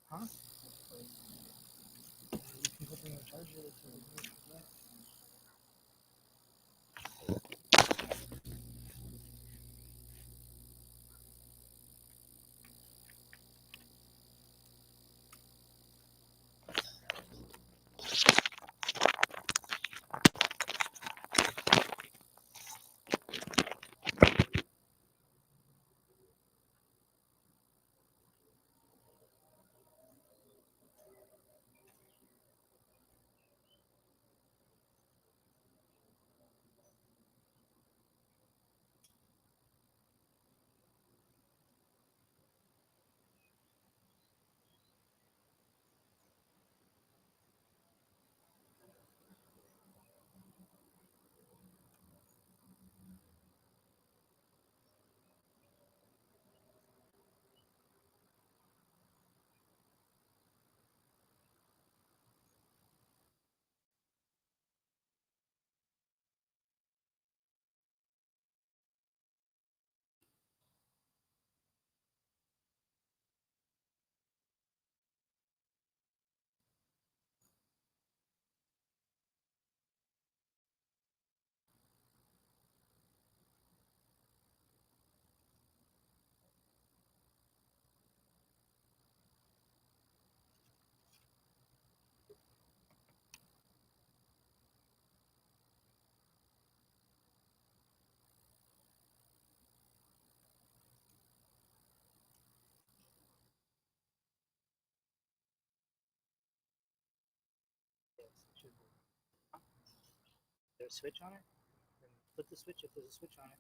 Huh? You can put them in the charger if you want. There's a switch on it? Then flip the switch if there's a switch on it.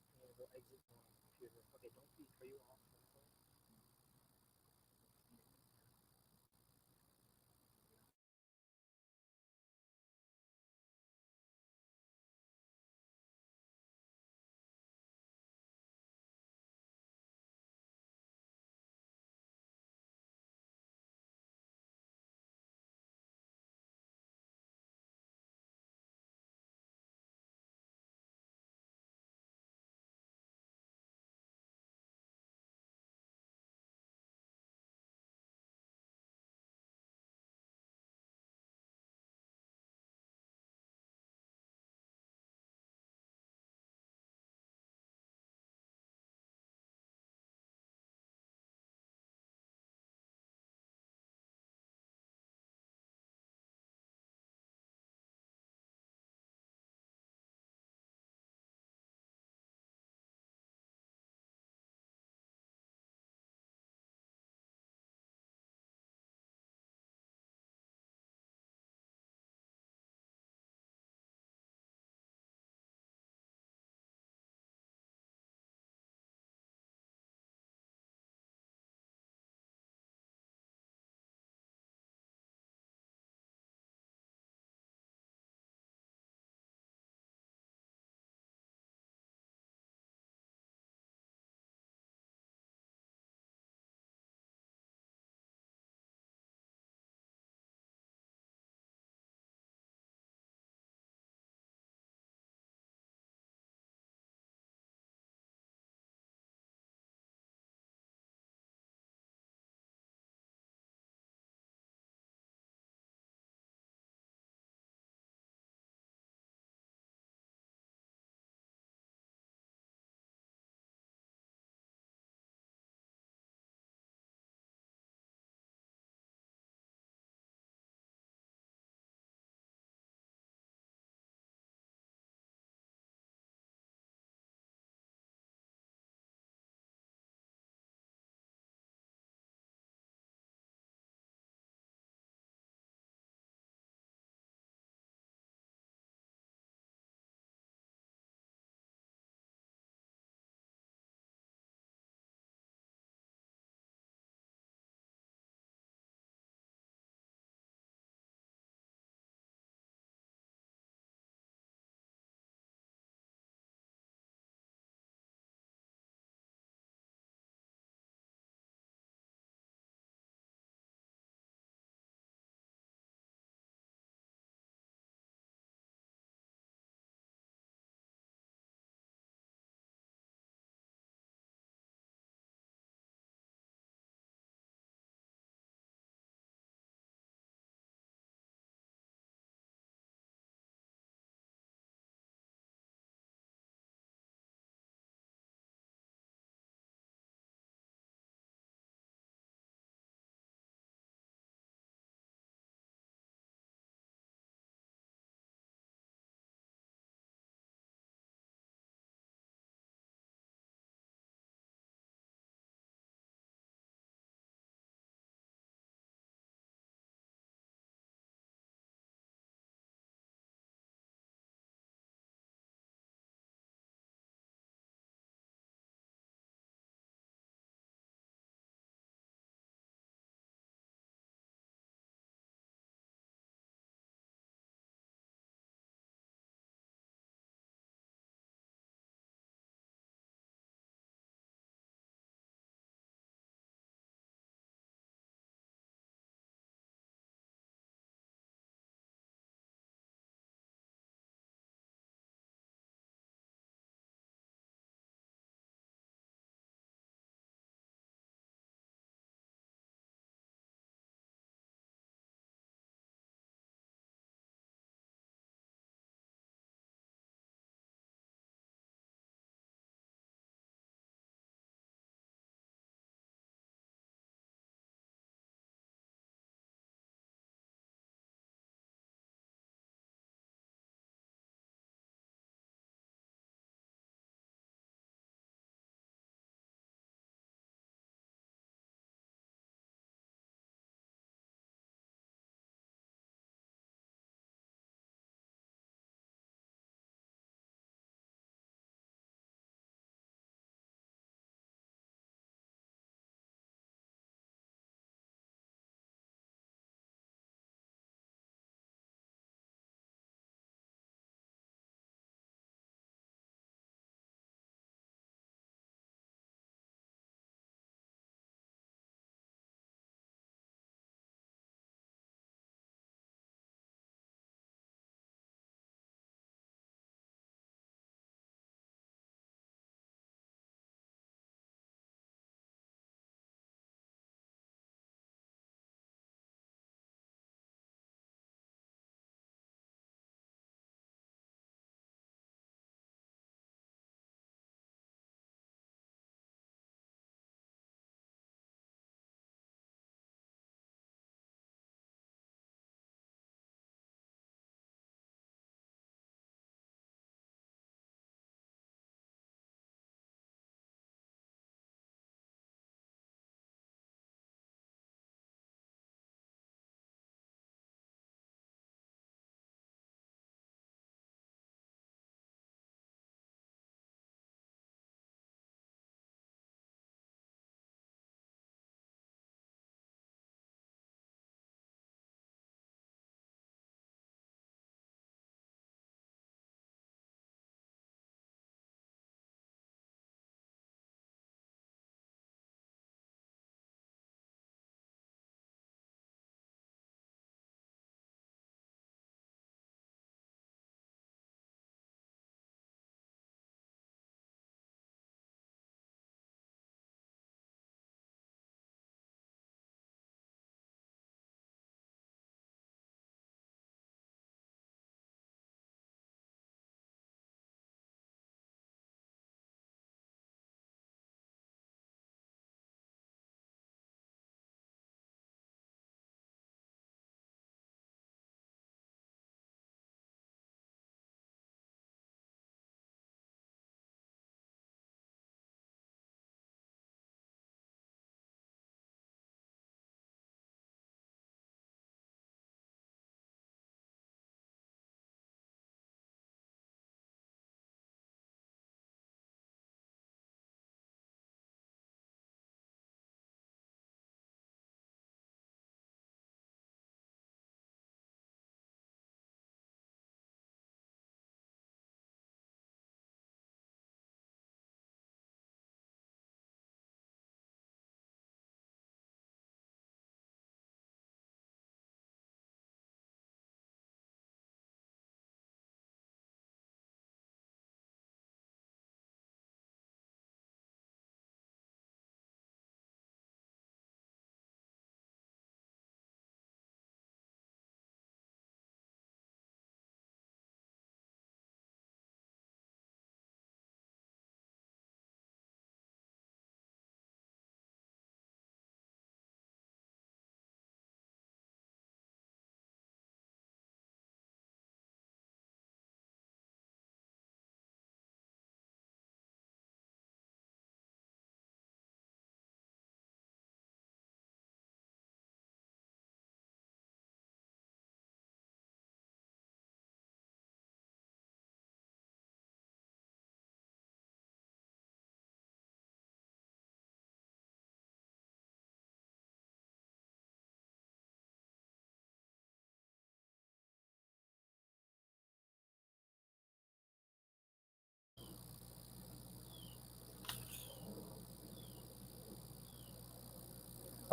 I'm gonna go exit my computer. Okay, don't be. Are you off?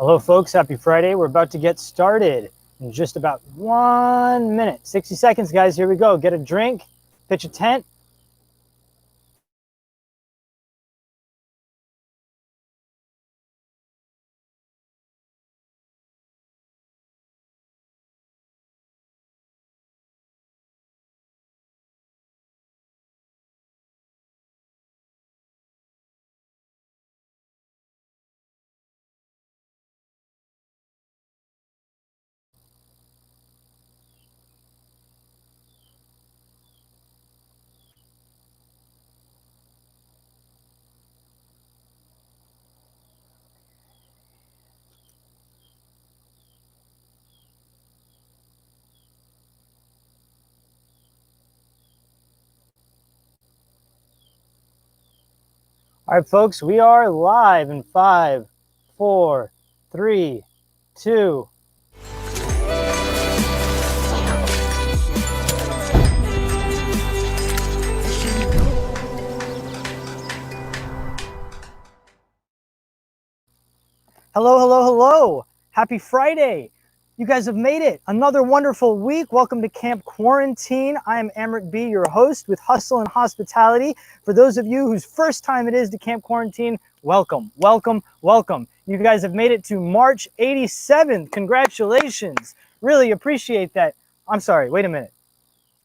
Hello, folks. Happy Friday. We're about to get started in just about 1 minute. 60 seconds, guys. Here we go. Get a drink, pitch a tent. All right, folks, we are live in 5, 4, 3, 2. Hello, hello, hello. Happy Friday. You guys have made it. Another wonderful week. Welcome to Camp Quarantine. I am Amrit B., your host with Hustle and Hospitality. For those of you whose first time it is to Camp Quarantine, welcome, welcome, welcome. You guys have made it to March 87th. Congratulations. Really appreciate that. I'm sorry, wait a minute.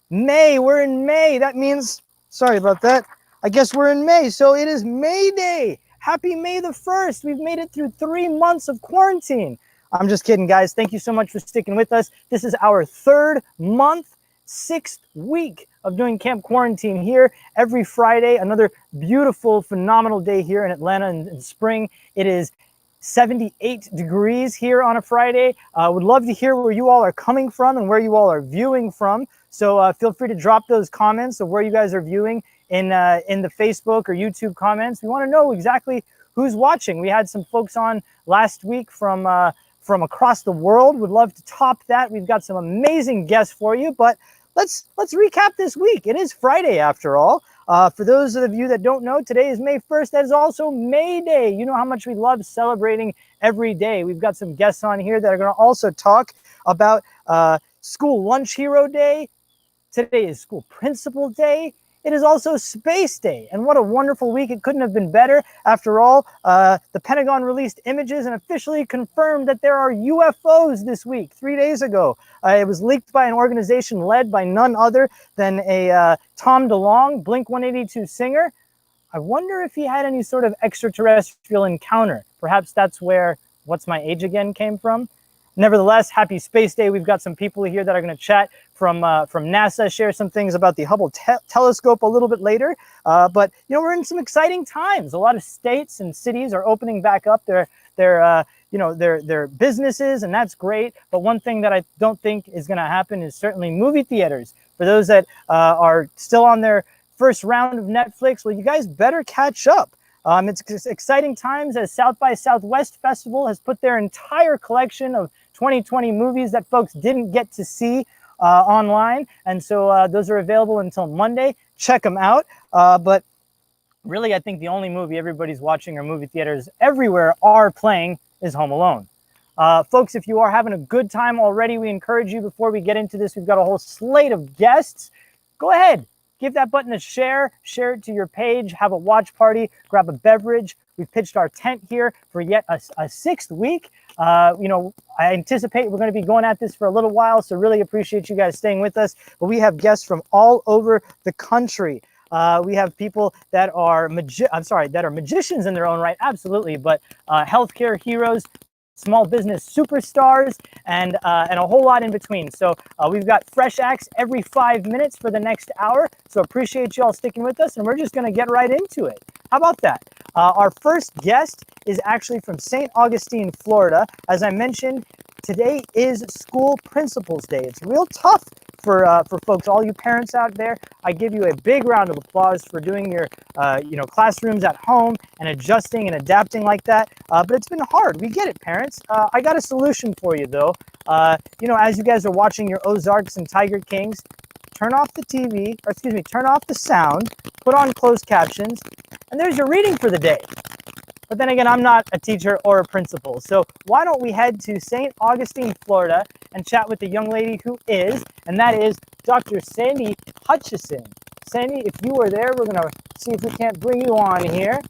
May, we're in May. That means, sorry about that. I guess we're in May, so it is May Day. Happy May the 1st. We've made it through 3 months of quarantine. I'm just kidding, guys. Thank you so much for sticking with us. This is our 3rd month, 6th week of doing Camp Quarantine here every Friday. Another beautiful, phenomenal day here in Atlanta in spring. It is 78 degrees here on a Friday. Would love to hear where you all are coming from and where you all are viewing from. So feel free to drop those comments of where you guys are viewing in the Facebook or YouTube comments. We want to know exactly who's watching. We had some folks on last week from across the world. Would love to top that. We've got some amazing guests for you, but let's recap this week. It is Friday after all. For those of you that don't know, today is May 1st. That is also May Day. You know how much we love celebrating every day. We've got some guests on here that are going to also talk about School Lunch Hero Day. Today is School Principal Day. It is also Space Day, and what a wonderful week. It couldn't have been better. After all, the Pentagon released images and officially confirmed that there are UFOs this week, 3 days ago. It was leaked by an organization led by none other than a Tom DeLonge, Blink-182 singer. I wonder if he had any sort of extraterrestrial encounter. Perhaps that's where What's My Age Again came from. Nevertheless, happy Space Day. We've got some people here that are going to chat from NASA, share some things about the Hubble telescope a little bit later. But, you know, we're in some exciting times. A lot of states and cities are opening back up their businesses, and that's great. But one thing that I don't think is going to happen is certainly movie theaters. For those that are still on their first round of Netflix, well, you guys better catch up. It's exciting times as South by Southwest Festival has put their entire collection of 2020 movies that folks didn't get to see online. And so those are available until Monday. Check them out. But really, I think the only movie everybody's watching or movie theaters everywhere are playing is Home Alone. Folks, if you are having a good time already, we encourage you, before we get into this, we've got a whole slate of guests. Go ahead. Give that button a share it to your page, have a watch party, grab a beverage. We've pitched our tent here for yet a 6th week. You know, I anticipate we're going to be going at this for a little while, so really appreciate you guys staying with us. But we have guests from all over the country. We have people that are magicians in their own right, absolutely, but healthcare heroes, small business superstars, and a whole lot in between. So we've got fresh acts every 5 minutes for the next hour. So appreciate you all sticking with us, and we're just going to get right into it. How about that? Our first guest is actually from St. Augustine, Florida. As I mentioned, today is School Principals Day. It's real tough for folks, all you parents out there. I give you a big round of applause for doing your classrooms at home and adjusting and adapting like that. But it's been hard. We get it, parents. I got a solution for you, though. As you guys are watching your Ozarks and Tiger Kings, turn off the TV, turn off the sound, put on closed captions, and there's your reading for the day. But then again, I'm not a teacher or a principal. So why don't we head to St. Augustine, Florida, and chat with the young lady who is, and that is Dr. Sandy Hutchison. Sandy, if you are there, we're going to see if we can't bring you on here.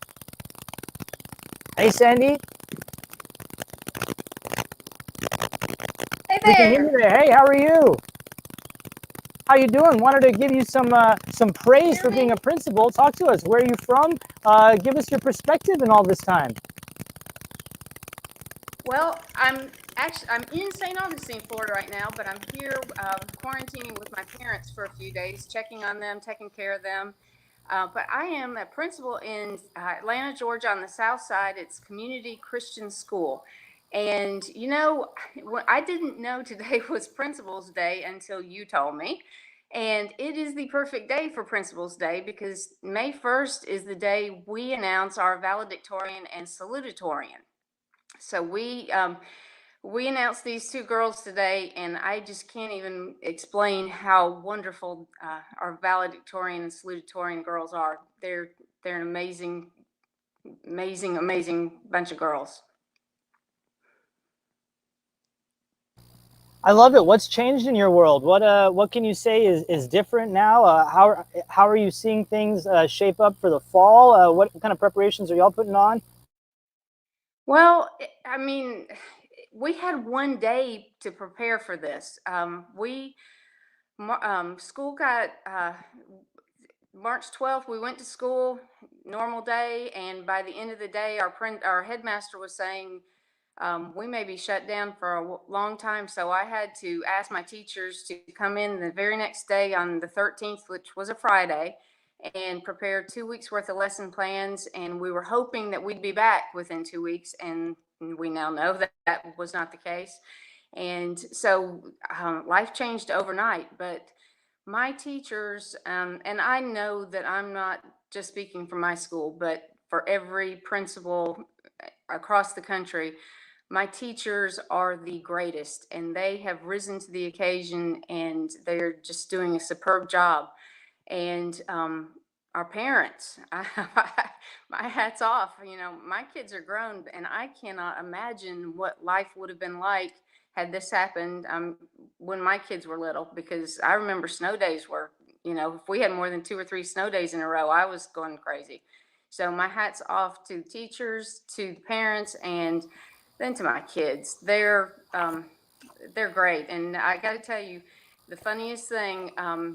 Hey, Sandy. Hey We can hear there. you there. Hey, how are you? How you doing? Wanted to give you some praise for being a principal. Talk to us. Where are you from? Give us your perspective in all this time. Well, I'm in St. Augustine, Florida right now, but I'm here quarantining with my parents for a few days, checking on them, taking care of them. But I am a principal in Atlanta, Georgia, on the south side. It's Community Christian School. And, you know, I didn't know today was Principal's Day until you told me. And it is the perfect day for Principal's Day because May 1st is the day we announce our valedictorian and salutatorian. So we announced these two girls today, and I just can't even explain how wonderful our valedictorian and salutatorian girls are. They're an amazing, amazing bunch of girls. I love it. What's changed in your world? What can you say is different now? How are you seeing things shape up for the fall? What kind of preparations are y'all putting on? Well, I mean, we had one day to prepare for this. School got March 12th. We went to school, normal day, and by the end of the day, our headmaster was saying we may be shut down for a long time. So I had to ask my teachers to come in the very next day on the 13th, which was a Friday, and prepare 2 weeks worth of lesson plans. And we were hoping that we'd be back within 2 weeks. And we now know that that was not the case. And so life changed overnight. But my teachers, and I know that I'm not just speaking for my school, but for every principal across the country, my teachers are the greatest, and they have risen to the occasion, and they're just doing a superb job. And our parents, my hat's off. You know, my kids are grown, and I cannot imagine what life would have been like had this happened when my kids were little, because I remember snow days were, you know, if we had more than 2 or 3 snow days in a row, I was going crazy. So my hat's off to teachers, to the parents, and then to my kids. They're great. And I got to tell you, the funniest thing,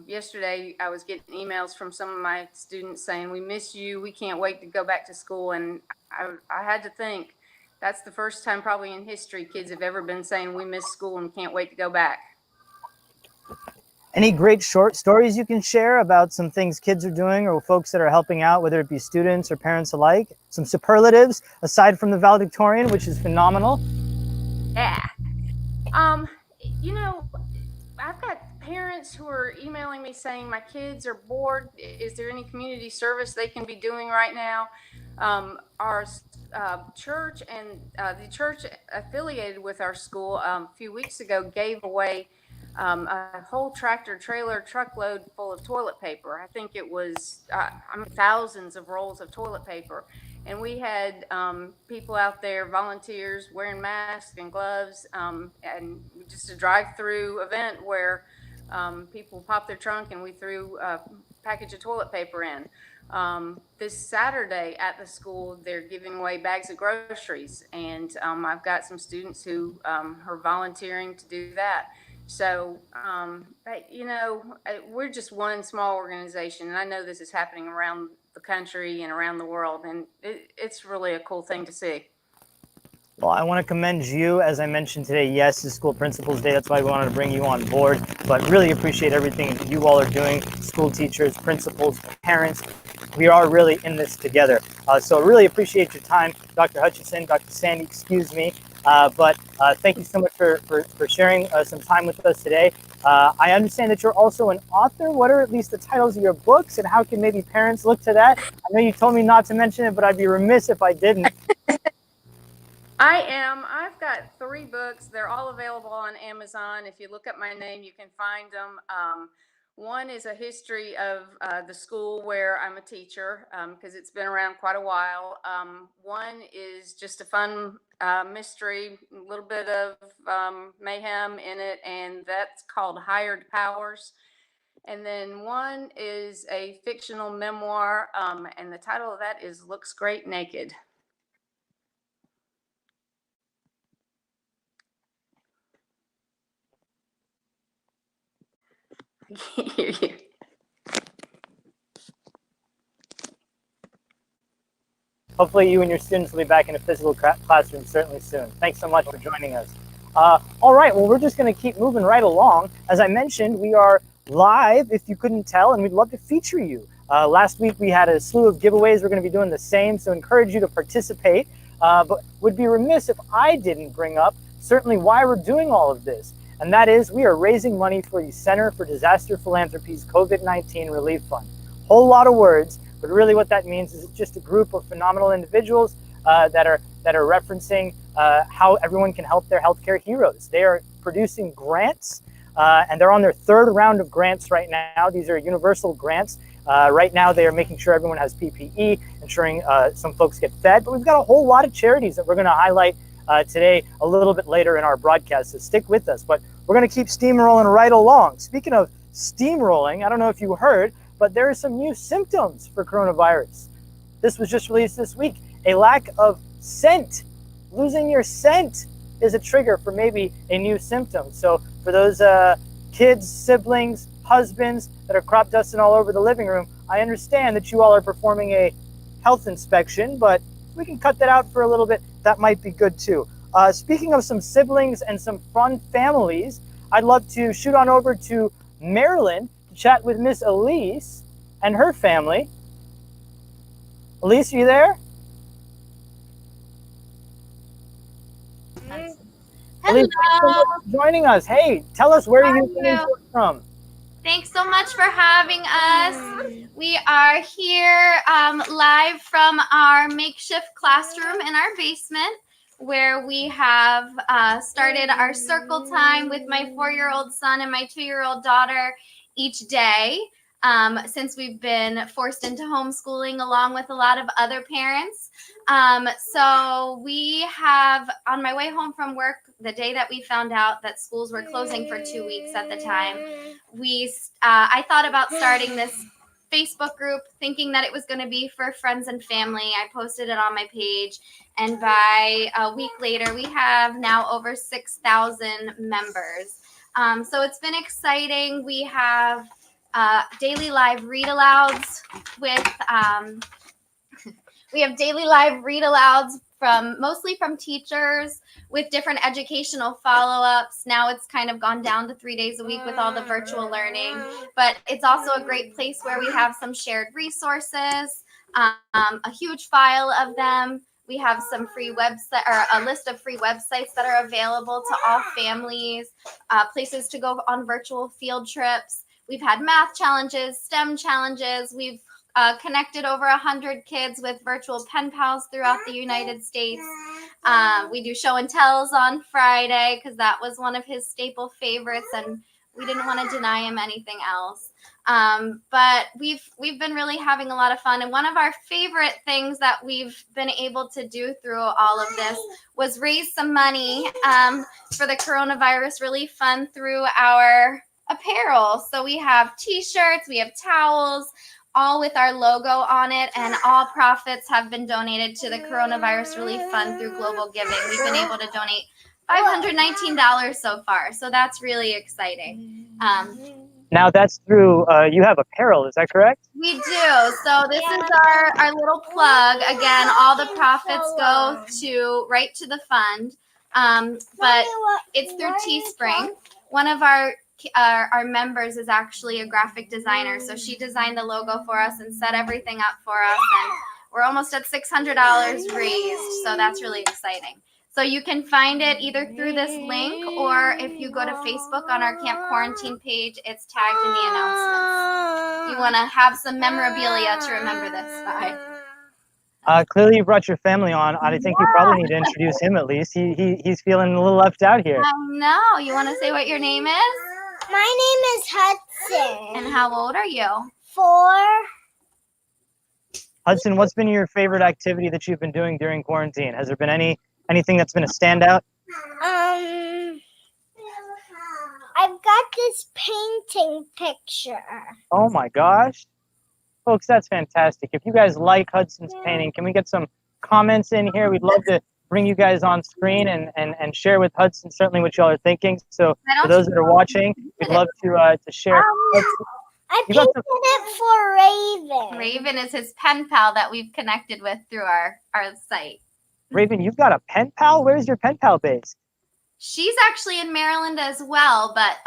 yesterday I was getting emails from some of my students saying, "We miss you. We can't wait to go back to school." And I had to think, that's the first time probably in history kids have ever been saying, "We miss school and can't wait to go back." Any great short stories you can share about some things kids are doing or folks that are helping out, whether it be students or parents alike? Some superlatives aside from the valedictorian, which is phenomenal. Yeah. Um, you know, I've got parents who are emailing me saying my kids are bored. Is there any community service they can be doing right now? Our church and the church affiliated with our school a few weeks ago gave away a whole tractor trailer truckload full of toilet paper. I think it was thousands of rolls of toilet paper. And we had people out there, volunteers, wearing masks and gloves, and just a drive-through event where people popped their trunk and we threw a package of toilet paper in. This Saturday at the school, they're giving away bags of groceries, and I've got some students who are volunteering to do that. So, you know, we're just one small organization, and I know this is happening around the country and around the world, and it's really a cool thing to see. Well, I want to commend you. As I mentioned today, yes, it's School Principals Day. That's why we wanted to bring you on board. But really appreciate everything you all are doing, school teachers, principals, parents. We are really in this together. So really appreciate your time, Dr. Hutchison, Dr. Sandy, excuse me. But thank you so much for sharing some time with us today. I understand that you're also an author. What are at least the titles of your books, and how can maybe parents look to that? I know you told me not to mention it, but I'd be remiss if I didn't. I am. I've got 3 books. They're all available on Amazon. If you look up my name, you can find them. One is a history of the school where I'm a teacher, because it's been around quite a while. One is just a fun mystery, a little bit of mayhem in it, and that's called Hired Powers. And then one is a fictional memoir, and the title of that is Looks Great Naked. I can't hear you. Hopefully you and your students will be back in a physical classroom certainly soon. Thanks so much for joining us. All right, well, we're just going to keep moving right along. As I mentioned, we are live, if you couldn't tell, and we'd love to feature you. Last week we had a slew of giveaways. We're going to be doing the same, so encourage you to participate. But would be remiss if I didn't bring up certainly why we're doing all of this. And that is we are raising money for the Center for Disaster Philanthropy's COVID-19 Relief Fund. Whole lot of words, but really what that means is it's just a group of phenomenal individuals that are referencing how everyone can help their healthcare heroes. They are producing grants, and they're on their third round of grants right now. These are universal grants. Right now, they are making sure everyone has PPE, ensuring some folks get fed. But we've got a whole lot of charities that we're going to highlight today a little bit later in our broadcast, so stick with us. But we're going to keep steamrolling right along. Speaking of steamrolling, I don't know if you heard, but there are some new symptoms for coronavirus. This was just released this week. A lack of scent. Losing your scent is a trigger for maybe a new symptom. So for those kids, siblings, husbands that are crop dusting all over the living room, I understand that you all are performing a health inspection, but we can cut that out for a little bit. That might be good too. Speaking of some siblings and some fun families, I'd love to shoot on over to Maryland to chat with Miss Elise and her family. Elise, are you there? Hello. Elise, thanks so much for joining us. Hey, tell us where you're from. Thanks so much for having us. We are here live from our makeshift classroom in our basement, where we have started our circle time with my 4-year-old son and my 2-year-old daughter each day, since we've been forced into homeschooling along with a lot of other parents. So we have, on my way home from work, the day that we found out that schools were closing for 2 weeks at the time, I thought about starting this Facebook group, thinking that it was going to be for friends and family. I posted it on my page, and by a week later, we have now over 6,000 members. So it's been exciting. We have daily live read-alouds with we have daily live read-alouds mostly from teachers with different educational follow-ups. Now it's kind of gone down to 3 days a week with all the virtual learning, but it's also a great place where we have some shared resources, a huge file of them. We have some free website, or a list of free websites that are available to all families, places to go on virtual field trips. We've had math challenges, STEM challenges. We've connected over 100 kids with virtual pen pals throughout the United States. We do show and tells on Friday because that was one of his staple favorites, and we didn't want to deny him anything else. But we've been really having a lot of fun, and one of our favorite things that we've been able to do through all of this was raise some money for the Coronavirus Relief Fund through our apparel. So we have t-shirts, we have towels, all with our logo on it, and all profits have been donated to the Coronavirus Relief Fund through Global Giving. We've been able to donate $519 so far, so that's really exciting. Now that's through, you have apparel, is that correct? We do. So this is our little plug. Again, all the profits go right to the fund, but it's through Teespring. One of our members is actually a graphic designer, so she designed the logo for us and set everything up for us, and we're almost at $600 raised, so that's really exciting. So you can find it either through this link, or if you go to Facebook on our Camp Quarantine page, it's tagged in the announcements. You want to have some memorabilia to remember this by. Clearly you brought your family on. I think you probably need to introduce him at least. He's feeling a little left out here. I know. You want to say what your name is? My name is Hudson. And how old are you? 4. Hudson, what's been your favorite activity that you've been doing during quarantine? Has there been anything that's been a standout? I've got this painting picture. Oh my gosh. Folks, that's fantastic. If you guys like Hudson's painting, can we get some comments in here? We'd love to bring you guys on screen and share with Hudson certainly what y'all are thinking. So for those that are watching, we'd love to share. I painted it for Raven. Raven is his pen pal that we've connected with through our site. Raven, you've got a pen pal? Where's your pen pal base? She's actually in Maryland as well, but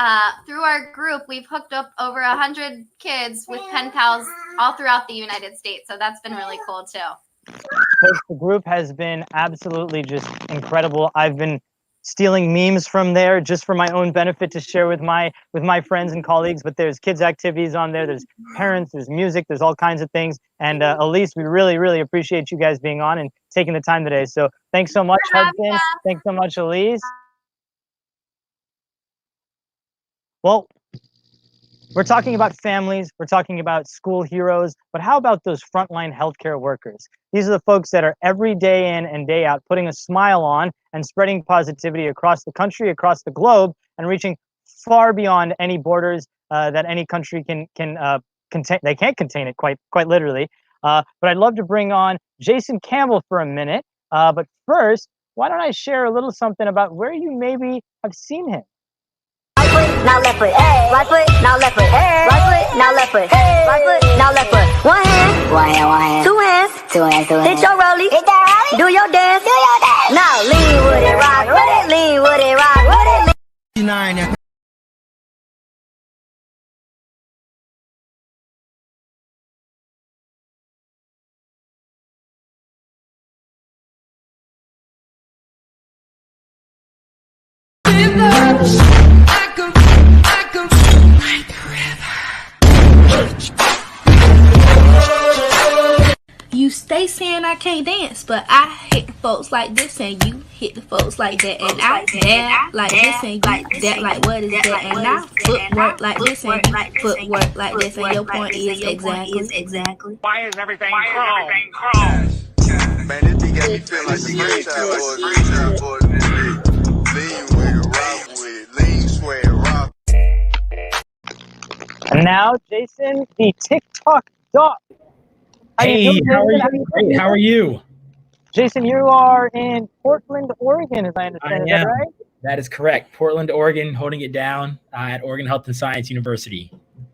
through our group, we've hooked up over 100 kids with pen pals all throughout the United States. So that's been really cool too. Folks, the group has been absolutely just incredible. I've been stealing memes from there just for my own benefit to share with my friends and colleagues, but there's kids activities on there, there's parents, there's music, there's all kinds of things. And Elise, we really appreciate you guys being on and taking the time today. So thanks so much, Hudson. Thanks so much, Elise. Well, we're talking about families, we're talking about school heroes, but how about those frontline healthcare workers? These are the folks that are every day in and day out putting a smile on and spreading positivity across the country, across the globe, and reaching far beyond any borders that any country can contain. They can't contain it quite literally. But I'd love to bring on Jason Campbell for a minute. But first, why don't I share a little something about where you maybe have seen him? Right foot, now left foot. Right foot, now left foot. Right foot, now left foot. Right foot, now left foot. One hand. 2 hands. Hit your rollie. Do your dance. Now lean with it, rock with it. Lean with it, rock with it. You stay saying I can't dance, but I hit the folks like this and you hit the folks like that, and I dab like this and you dab like what is that, and I footwork like this and you footwork like this, and your point is exactly. Why is everything chrome? Man, this thing got me feeling like the freestyle boys in this bitch. Lean with it, rock with it, lean, sweat, rock. And now, Jason, the TikTok dog. Hey, how are you? Great. How are you? Jason, you are in Portland, Oregon, as I understand. Is that right? That is correct. Portland, Oregon, holding it down at Oregon Health and Science University.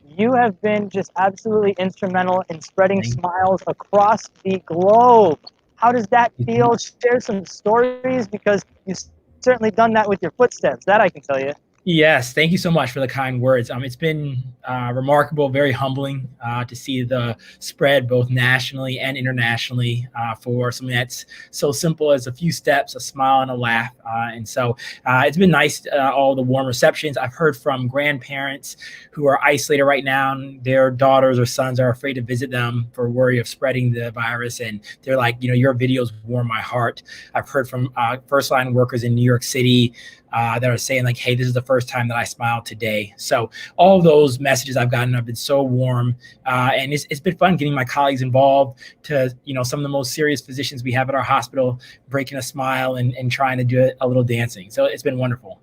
You have been just absolutely instrumental in spreading smiles across the globe. How does that feel? Share some stories, because you've certainly done that with your footsteps. That I can tell you. Yes, thank you so much for the kind words. It's been remarkable, very humbling to see the spread both nationally and internationally for something that's so simple as a few steps, a smile and a laugh. And so it's been nice, all the warm receptions. I've heard from grandparents who are isolated right now, and their daughters or sons are afraid to visit them for worry of spreading the virus. And they're like, your videos warm my heart. I've heard from first line workers in New York City that are saying like, hey, this is the first time that I smiled today. So all those messages I've gotten have been so warm. And it's been fun getting my colleagues involved to, some of the most serious physicians we have at our hospital, breaking a smile and trying to do a little dancing. So it's been wonderful.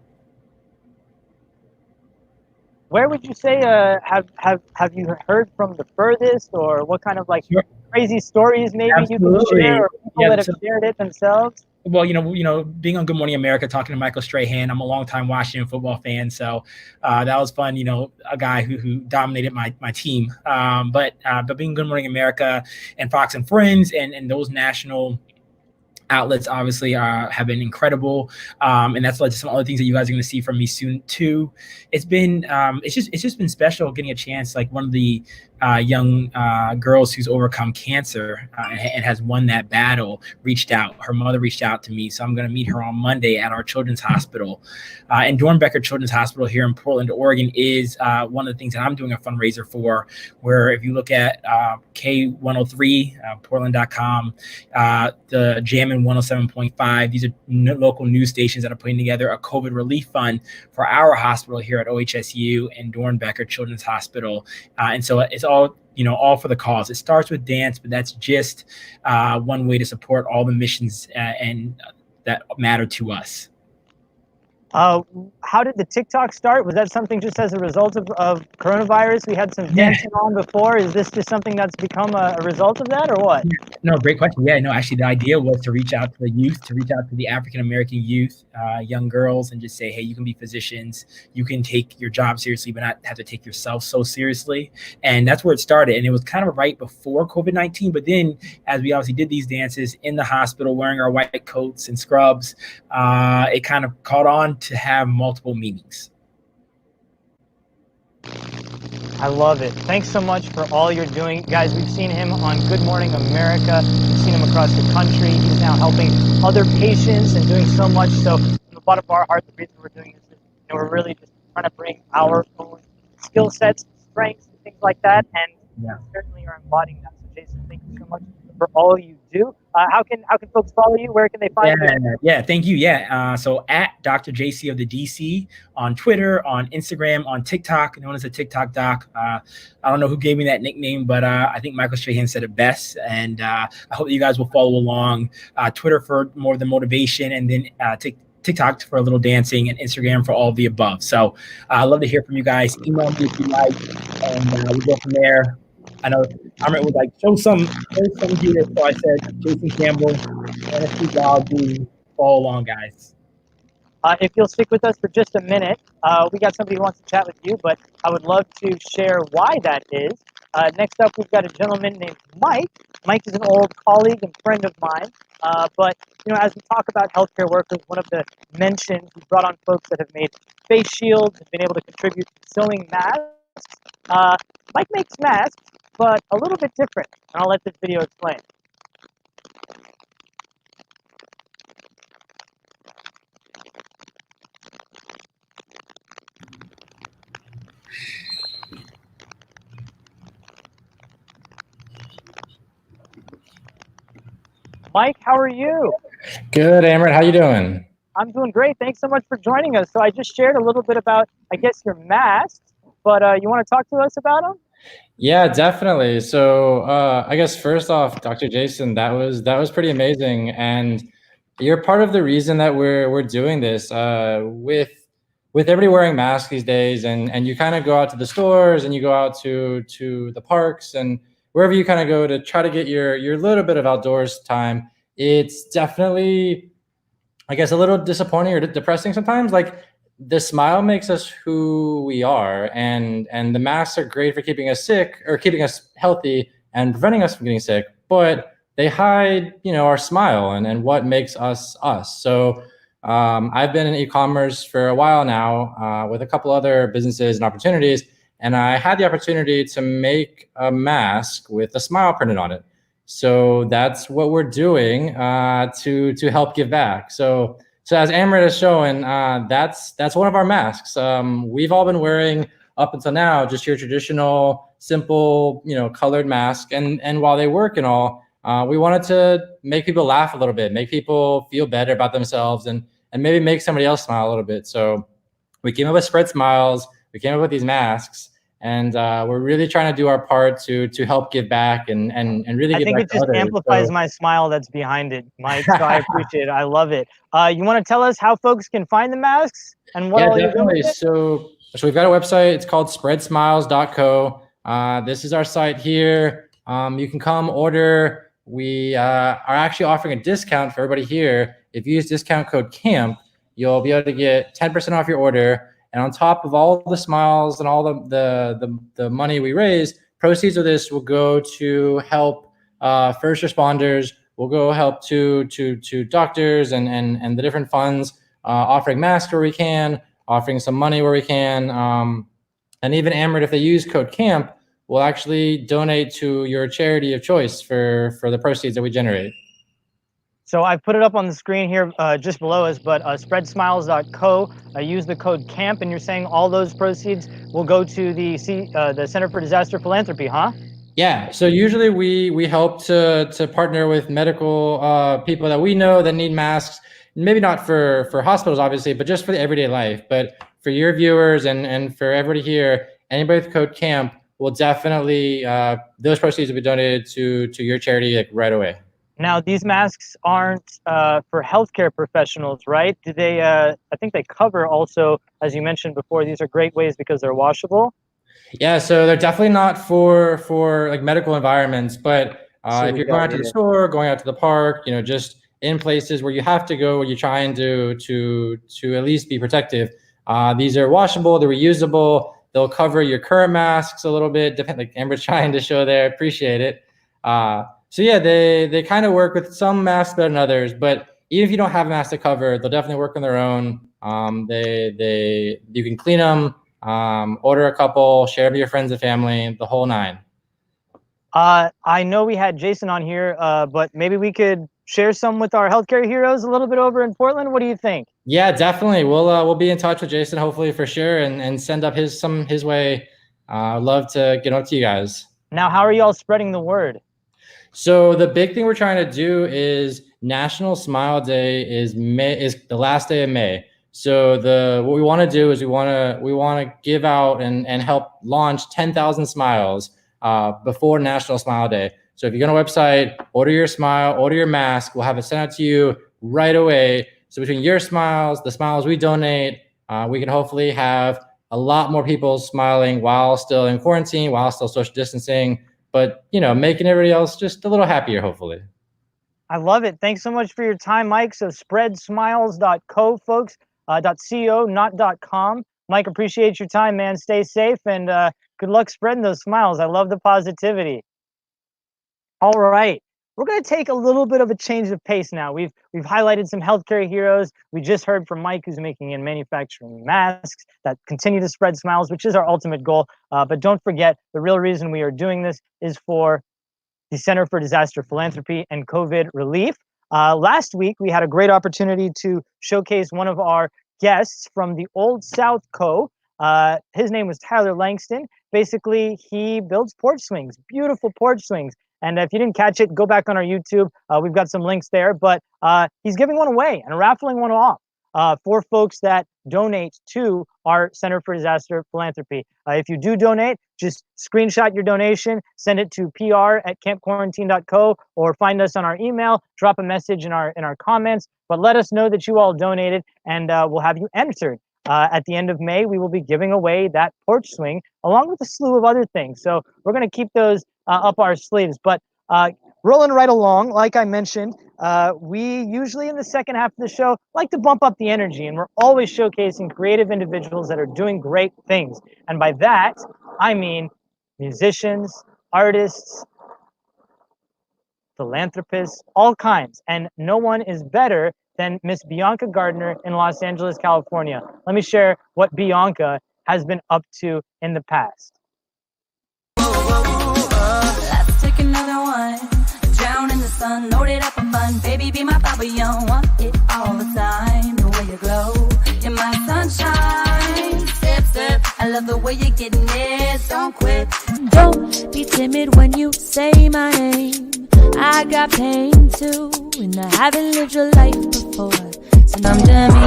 Where would you say have you heard from the furthest, or what kind of crazy stories maybe Absolutely. You can share, or people that have shared it themselves? Well, being on Good Morning America, talking to Michael Strahan, I'm a longtime Washington football fan, so that was fun. A guy who dominated my team. But being Good Morning America and Fox and Friends and those national outlets obviously have been incredible, and that's led to some other things that you guys are going to see from me soon too. It's been it's just been special getting a chance, like one of the young girls who's overcome cancer and has won that battle reached out. Her mother reached out to me, so I'm going to meet her on Monday at our children's hospital. And Dornbecker Children's Hospital here in Portland, Oregon is one of the things that I'm doing a fundraiser for, where if you look at K103, Portland.com, the Jam and 107.5. These are local news stations that are putting together a COVID relief fund for our hospital here at OHSU and Dornbecker Children's Hospital. And so it's all, all for the cause. It starts with dance, but that's just one way to support all the missions and that matter to us. How did the TikTok start? Was that something just as a result of coronavirus? We had some dancing on before. Is this just something that's become a result of that, or what? No, great question. Yeah, no, actually the idea was to reach out to the youth, to reach out to the African-American youth, young girls, and just say, hey, you can be physicians. You can take your job seriously, but not have to take yourself so seriously. And that's where it started. And it was kind of right before COVID-19. But then as we obviously did these dances in the hospital, wearing our white coats and scrubs, it kind of caught on to have multiple meanings. I love it. Thanks so much for all you're doing. Guys, we've seen him on Good Morning America. We've seen him across the country. He's now helping other patients and doing so much. So from the bottom of our heart, the reason we're doing this is we're really just trying to bring our own skill sets, strengths, and things like that. And we certainly are embodying that. So Jason, thank you so much for all you do. How can folks follow you? Where can they find you? Yeah, thank you. So at Dr. JC of the DC on Twitter, on Instagram, on TikTok, known as a TikTok doc. I don't know who gave me that nickname, but I think Michael Strahan said it best. And I hope that you guys will follow along. Twitter for more of the motivation, and then TikTok for a little dancing, and Instagram for all of the above. So I'd love to hear from you guys. Email me if you like, and we'll go from there. I know Amrit was like, show some here. So I said, Jason Campbell, NSC Biology, follow along, guys. If you'll stick with us for just a minute, we got somebody who wants to chat with you, but I would love to share why that is. Next up, we've got a gentleman named Mike. Mike is an old colleague and friend of mine. But as we talk about healthcare workers, one of the mentions, we brought on folks that have made face shields and been able to contribute to sewing masks. Mike makes masks, but a little bit different, and I'll let this video explain. Mike, how are you? Good, Amrit. How you doing? I'm doing great. Thanks so much for joining us. So I just shared a little bit about, I guess, your masks, but you want to talk to us about them? Yeah, definitely. So I guess first off, Dr. Jason, that was pretty amazing, and you're part of the reason that we're doing this. With everybody wearing masks these days, and you kind of go out to the stores and you go out to the parks and wherever you kind of go to try to get your little bit of outdoors time, it's definitely, I guess, a little disappointing or depressing sometimes. Like, the smile makes us who we are, and the masks are great for keeping us sick or keeping us healthy and preventing us from getting sick, but they hide, our smile and what makes us us. So I've been in e-commerce for a while now with a couple other businesses and opportunities, and I had the opportunity to make a mask with a smile printed on it. So that's what we're doing to help give back. So as Amrit is showing, that's one of our masks. We've all been wearing up until now just your traditional, simple, colored mask. And while they work and all, we wanted to make people laugh a little bit, make people feel better about themselves, and maybe make somebody else smile a little bit. So we came up with Spread Smiles. We came up with these masks, and we're really trying to do our part to help give back and really give back to others. I think it just amplifies my smile that's behind it, Mike. So I appreciate it. I love it. You want to tell us how folks can find the masks and what all you're doing? So we've got a website. It's called spreadsmiles.co. This is our site here. You can come order. We are actually offering a discount for everybody here. If you use discount code CAMP, you'll be able to get 10% off your order. And on top of all the smiles and all the money we raise, proceeds of this will go to help first responders. We'll go help to doctors and the different funds, offering masks where we can, offering some money where we can. And even Amrit, if they use code CAMP, we'll actually donate to your charity of choice for the proceeds that we generate. So I've put it up on the screen here just below us, but spreadsmiles.co, use the code CAMP, and you're saying all those proceeds will go to the Center for Disaster Philanthropy, huh? Yeah, so usually we help to partner with medical people that we know that need masks. Maybe not for hospitals, obviously, but just for the everyday life. But for your viewers and for everybody here, anybody with code CAMP will definitely those proceeds will be donated to your charity like right away. Now, these masks aren't for healthcare professionals, right? Do they? I think they cover also, as you mentioned before. These are great ways because they're washable. Yeah, so they're definitely not for like medical environments, but if you're going out to the store, going out to the park, you know, just in places where you have to go, you're trying to at least be protective. These are washable, they're reusable. They'll cover your current masks a little bit, like Amber's trying to show there. Appreciate it. So yeah, they kind of work with some masks better than others, but even if you don't have a mask to cover, they'll definitely work on their own. You can clean them. Order a couple, share with your friends and family, the whole nine. I know we had Jason on here, but maybe we could share some with our healthcare heroes a little bit over in Portland. What do you think? Yeah, definitely. We'll be in touch with Jason, hopefully for sure, and send up his way. I'd love to get up to you guys. Now, how are y'all spreading the word? So the big thing we're trying to do is National Smile Day is the last day of May. So what we want to do is we want to give out and help launch 10,000 smiles before National Smile Day. So if you go on our website, order your smile, order your mask, we'll have it sent out to you right away. So between your smiles, the smiles we donate, we can hopefully have a lot more people smiling while still in quarantine, while still social distancing, but you know, making everybody else just a little happier, hopefully. I love it. Thanks so much for your time, Mike. So spreadsmiles.co, folks. .co, not .com. Mike, appreciate your time, man. Stay safe and good luck spreading those smiles. I love the positivity. All right, we're going to take a little bit of a change of pace now. We've highlighted some healthcare heroes. We just heard from Mike, who's making and manufacturing masks that continue to spread smiles, which is our ultimate goal. But don't forget, the real reason we are doing this is for the Center for Disaster Philanthropy and COVID Relief. Last week, we had a great opportunity to showcase one of our guests from the Old South Co. His name was Tyler Langston. Basically, he builds porch swings, beautiful porch swings. And if you didn't catch it, go back on our YouTube. We've got some links there. But he's giving one away and raffling one off for folks that donate to our Center for Disaster Philanthropy. If you do donate, just screenshot your donation, send it to pr@campquarantine.co, or find us on our email, drop a message in our comments, but let us know that you all donated, and we'll have you entered. At the end of May, we will be giving away that porch swing along with a slew of other things. So we're going to keep those up our sleeves. But rolling right along, like I mentioned, we usually in the second half of the show like to bump up the energy, and we're always showcasing creative individuals that are doing great things. And by that, I mean musicians, artists, philanthropists, all kinds. And no one is better than Miss Bianca Gardner in Los Angeles, California. Let me share what Bianca has been up to in the past. Let's take another one. Down in the sun, load it up for fun. Baby, be my papillon. Want it all the time. The way you glow, you're my sunshine. Sip, sip. I love the way you're getting it. Don't quit. Don't be timid when you say my name. I got pain too, and I haven't lived your life before. So come to me.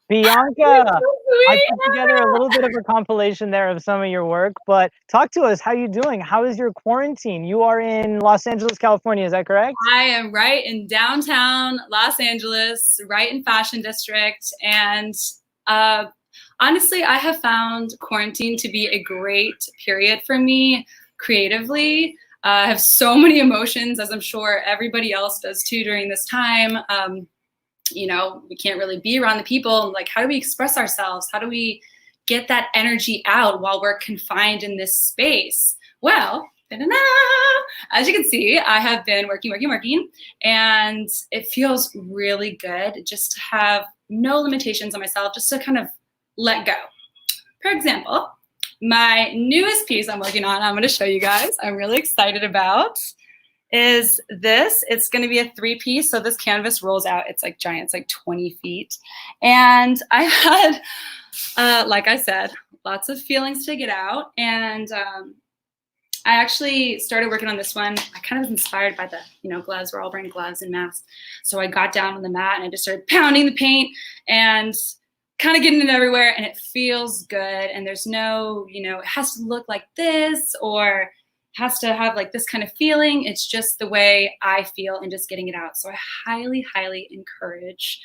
Bianca, I put together a little bit of a compilation there of some of your work, but talk to us. How are you doing? How is your quarantine? You are in Los Angeles, California, is that correct? I am right in downtown Los Angeles, right in Fashion District. And honestly, I have found quarantine to be a great period for me creatively. I have so many emotions, as I'm sure everybody else does too during this time. You know, we can't really be around the people. Like, how do we express ourselves? How do we get that energy out while we're confined in this space? Well, as you can see, I have been working, and it feels really good just to have no limitations on myself, just to kind of let go. For example, my newest piece I'm working on, I'm going to show you guys, I'm really excited about, is this. It's going to be a 3-piece. So this canvas rolls out. It's like giant. It's like 20 feet. And I had Like I said, lots of feelings to get out. And I actually started working on this one. I kind of was inspired by the, gloves. We're all wearing gloves and masks. So I got down on the mat and I just started pounding the paint and kind of getting it everywhere. And it feels good. And there's no, it has to look like this or has to have like this kind of feeling. It's just the way I feel and just getting it out. So I highly, highly encourage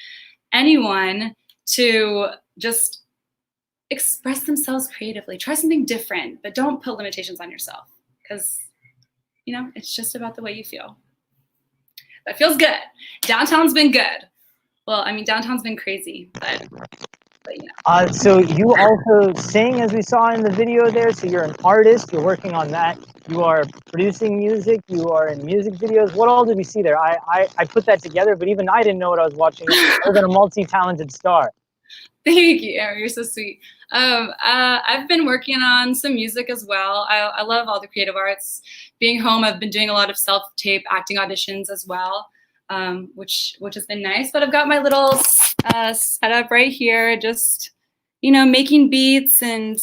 anyone to just express themselves creatively. Try something different, but don't put limitations on yourself because, it's just about the way you feel. That feels good. Downtown's been good. Well, I mean, downtown's been crazy, but So you also sing, as we saw in the video there. So you're an artist. You're working on that. You are producing music. You are in music videos. What all did we see there? I put that together, but even I didn't know what I was watching. Other than a multi-talented star. Thank you, Amber. You're so sweet. I've been working on some music as well. I love all the creative arts. Being home, I've been doing a lot of self-tape acting auditions as well, which has been nice. But I've got my little setup right here, just making beats and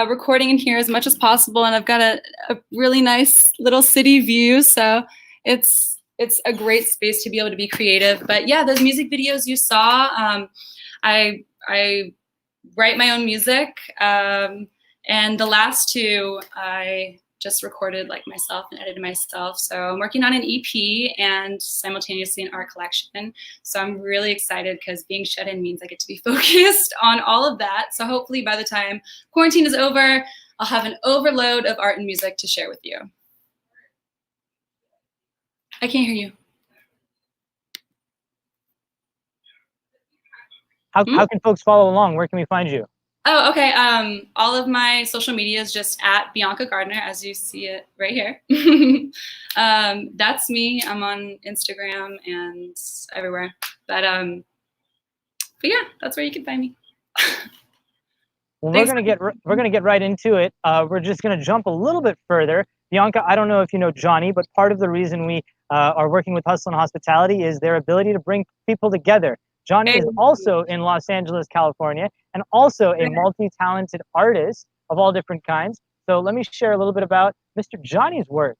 recording in here as much as possible. And I've got a really nice little city view, so it's a great space to be able to be creative. But yeah, those music videos you saw. I write my own music, and the last two I just recorded like myself and edited myself. So I'm working on an EP and simultaneously an art collection. So I'm really excited because being shut in means I get to be focused on all of that. So hopefully by the time quarantine is over, I'll have an overload of art and music to share with you. I can't hear you. How can folks follow along? Where can we find you? Oh, okay. All of my social media is just at Bianca Gardner, as you see it right here. That's me. I'm on Instagram and everywhere. But yeah, that's where you can find me. Well, we're gonna get right into it. We're just gonna jump a little bit further. Bianca, I don't know if you know Johnny, but part of the reason we are working with Hustle and Hospitality is their ability to bring people together. Johnny is also in Los Angeles, California, and also a multi-talented artist of all different kinds. So let me share a little bit about Mr. Johnny's work.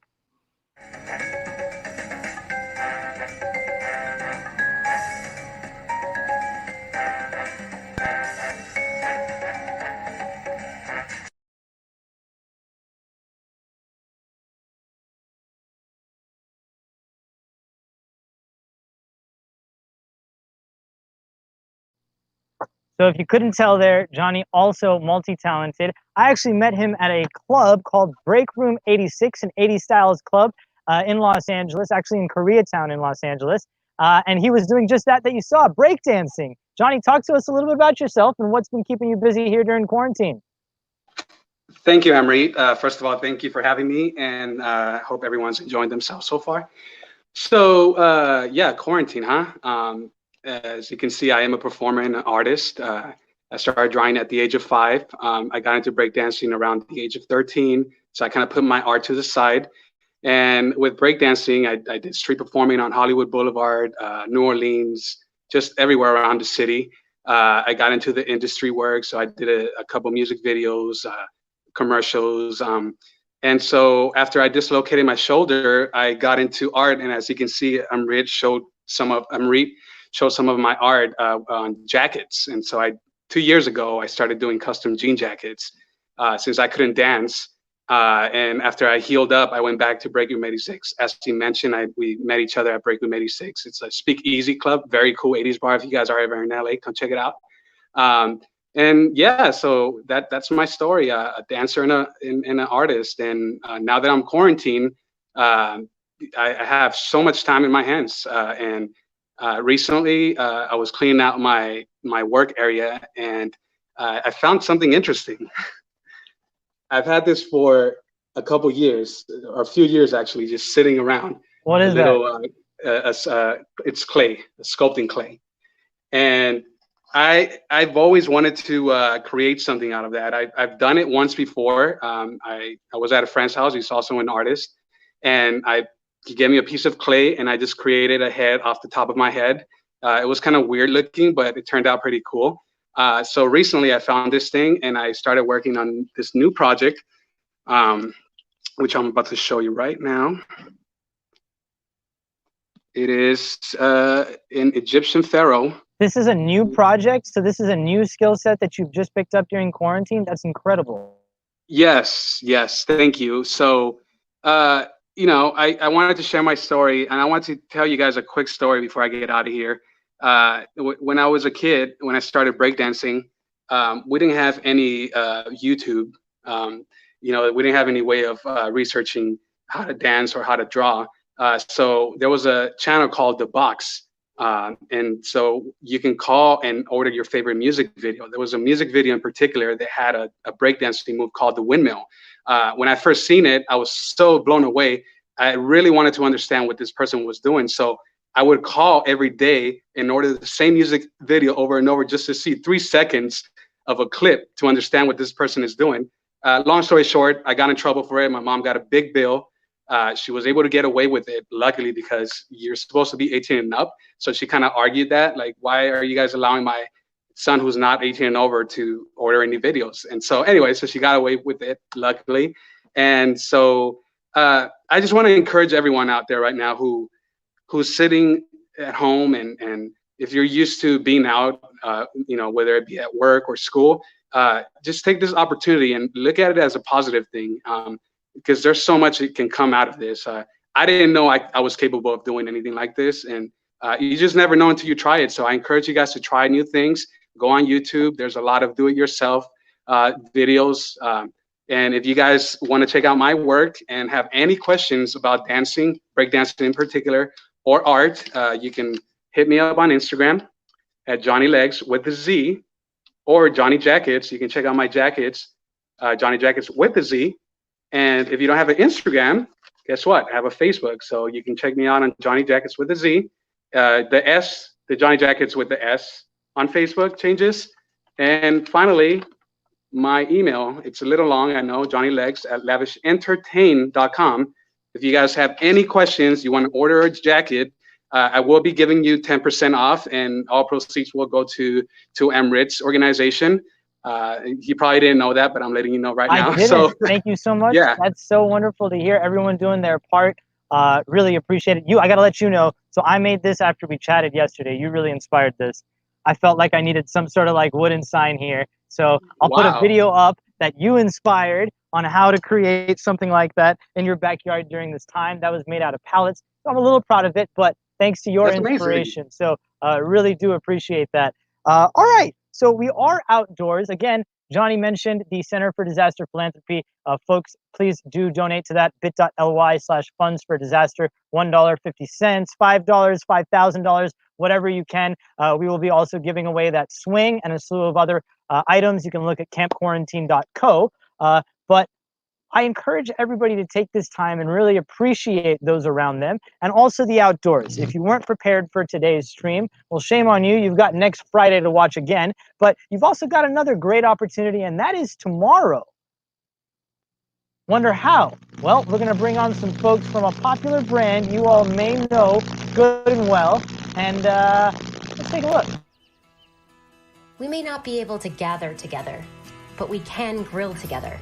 So if you couldn't tell there, Johnny also multi-talented. I actually met him at a club called Break Room 86, an 80 Styles club in Los Angeles, actually in Koreatown in Los Angeles. And he was doing just that you saw, breakdancing. Johnny, talk to us a little bit about yourself and what's been keeping you busy here during quarantine. Thank you, Emery. First of all, thank you for having me, and hope everyone's enjoying themselves so far. So yeah, quarantine, huh? As you can see, I am a performer and an artist. I started drawing at the age of 5. I got into breakdancing around the age of 13. So I kind of put my art to the side. And with breakdancing, I did street performing on Hollywood Boulevard, New Orleans, just everywhere around the city. I got into the industry work. So I did a couple music videos, commercials. And so after I dislocated my shoulder, I got into art. And as you can see, Amrit showed some of my art on jackets. And so 2 years ago, I started doing custom jean jackets since I couldn't dance. And after I healed up, I went back to Break Room 86. As you mentioned, we met each other at Break Room 86. It's a speakeasy club, very cool 80s bar. If you guys are ever in LA, come check it out. And yeah, so that's my story, a dancer and an artist. And now that I'm quarantined, I have so much time in my hands. And recently, I was cleaning out my work area, and I found something interesting. I've had this for a couple years, or a few years actually, just sitting around. What is that? It's clay, sculpting clay, and I've always wanted to create something out of that. I've done it once before. I was at a friend's house. He's also an artist, and he gave me a piece of clay, and I just created a head off the top of my head. It was kind of weird looking, but it turned out pretty cool. So recently I found this thing and I started working on this new project, which I'm about to show you right now. It is an Egyptian pharaoh. This is a new project, so this is a new skill set that you've just picked up during quarantine. That's incredible. Yes, thank you. So, you know, I wanted to share my story, and I want to tell you guys a quick story before I get out of here. When I was a kid, when I started breakdancing, we didn't have any YouTube. You know, we didn't have any way of researching how to dance or how to draw. So there was a channel called The Box. And so you can call and order your favorite music video. There was a music video in particular that had a breakdancing move called the windmill. When I first seen it, I was so blown away. I really wanted to understand what this person was doing. So I would call every day and order the same music video over and over just to see 3 seconds of a clip to understand what this person is doing. Long story short, I got in trouble for it. My mom got a big bill. She was able to get away with it, luckily, because you're supposed to be 18 and up. So she kind of argued that, like, why are you guys allowing my son who's not 18 and over to order any videos? And so anyway, so she got away with it, luckily. And so I just want to encourage everyone out there right now who's sitting at home, and if you're used to being out, you know, whether it be at work or school, just take this opportunity and look at it as a positive thing. Because there's so much that can come out of this. I didn't know I was capable of doing anything like this, and you just never know until you try it. So I encourage you guys to try new things. Go on YouTube. There's a lot of do-it-yourself videos. And if you guys want to check out my work and have any questions about dancing, breakdancing in particular, or art, you can hit me up on Instagram at Johnny Legs with the Z, or Johnny Jackets. You can check out my jackets, Johnny Jackets with the Z. And if you don't have an Instagram, guess what? I have a Facebook. So you can check me out on Johnny Jackets with a Z. The Johnny Jackets with the S on Facebook changes. And finally, my email, it's a little long, I know, johnnylegs@lavishentertain.com. If you guys have any questions, you want to order a jacket, I will be giving you 10% off, and all proceeds will go to Emrit's organization. You probably didn't know that, but I'm letting you know right now. I didn't. So Thank you so much. Yeah. That's so wonderful to hear everyone doing their part. Really appreciate it. I got to let you know. So I made this after we chatted yesterday. You really inspired this. I felt like I needed some sort of like wooden sign here. So I'll put a video up that you inspired on how to create something like that in your backyard during this time. That was made out of pallets. So I'm a little proud of it, but thanks to your That's amazing. inspiration. So really do appreciate that. All right. So we are outdoors. Again, Johnny mentioned the Center for Disaster Philanthropy. Folks, please do donate to that, bit.ly/funds for disaster, $1.50, $5, $5,000, whatever you can. We will be also giving away that swing and a slew of other items. You can look at campquarantine.co. But I encourage everybody to take this time and really appreciate those around them, and also the outdoors. If you weren't prepared for today's stream, well, shame on you. You've got next Friday to watch again, but you've also got another great opportunity, and that is tomorrow. Wonder how? Well, we're going to bring on some folks from a popular brand you all may know good and well, and let's take a look. We may not be able to gather together, but we can grill together.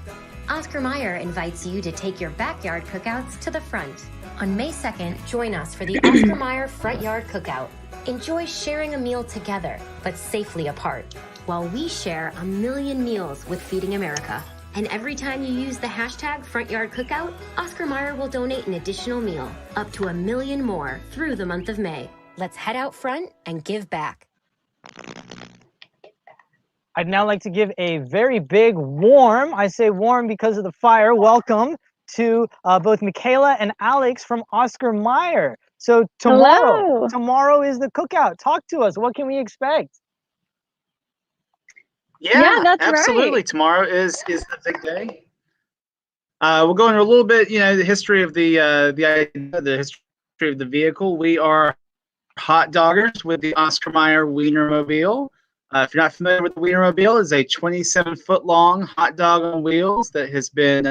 Oscar Meyer invites you to take your backyard cookouts to the front. On May 2nd, join us for the Oscar Meyer Front Yard Cookout. Enjoy sharing a meal together, but safely apart, while we share 1 million meals with Feeding America. And every time you use the hashtag Front Yard Cookout, Oscar Meyer will donate an additional meal, up to 1 million more through the month of May. Let's head out front and give back. I'd now like to give a very big warm, I say warm because of the fire, welcome to both Michaela and Alex from Oscar Meyer. So tomorrow is the cookout. Talk to us. What can we expect? Yeah, that's absolutely. Right. Tomorrow is the big day. We'll go into a little bit, the history of the history of the vehicle. We are hot doggers with the Oscar Meyer Wienermobile. If you're not familiar with the Wienermobile, it's a 27-foot-long hot dog on wheels that has been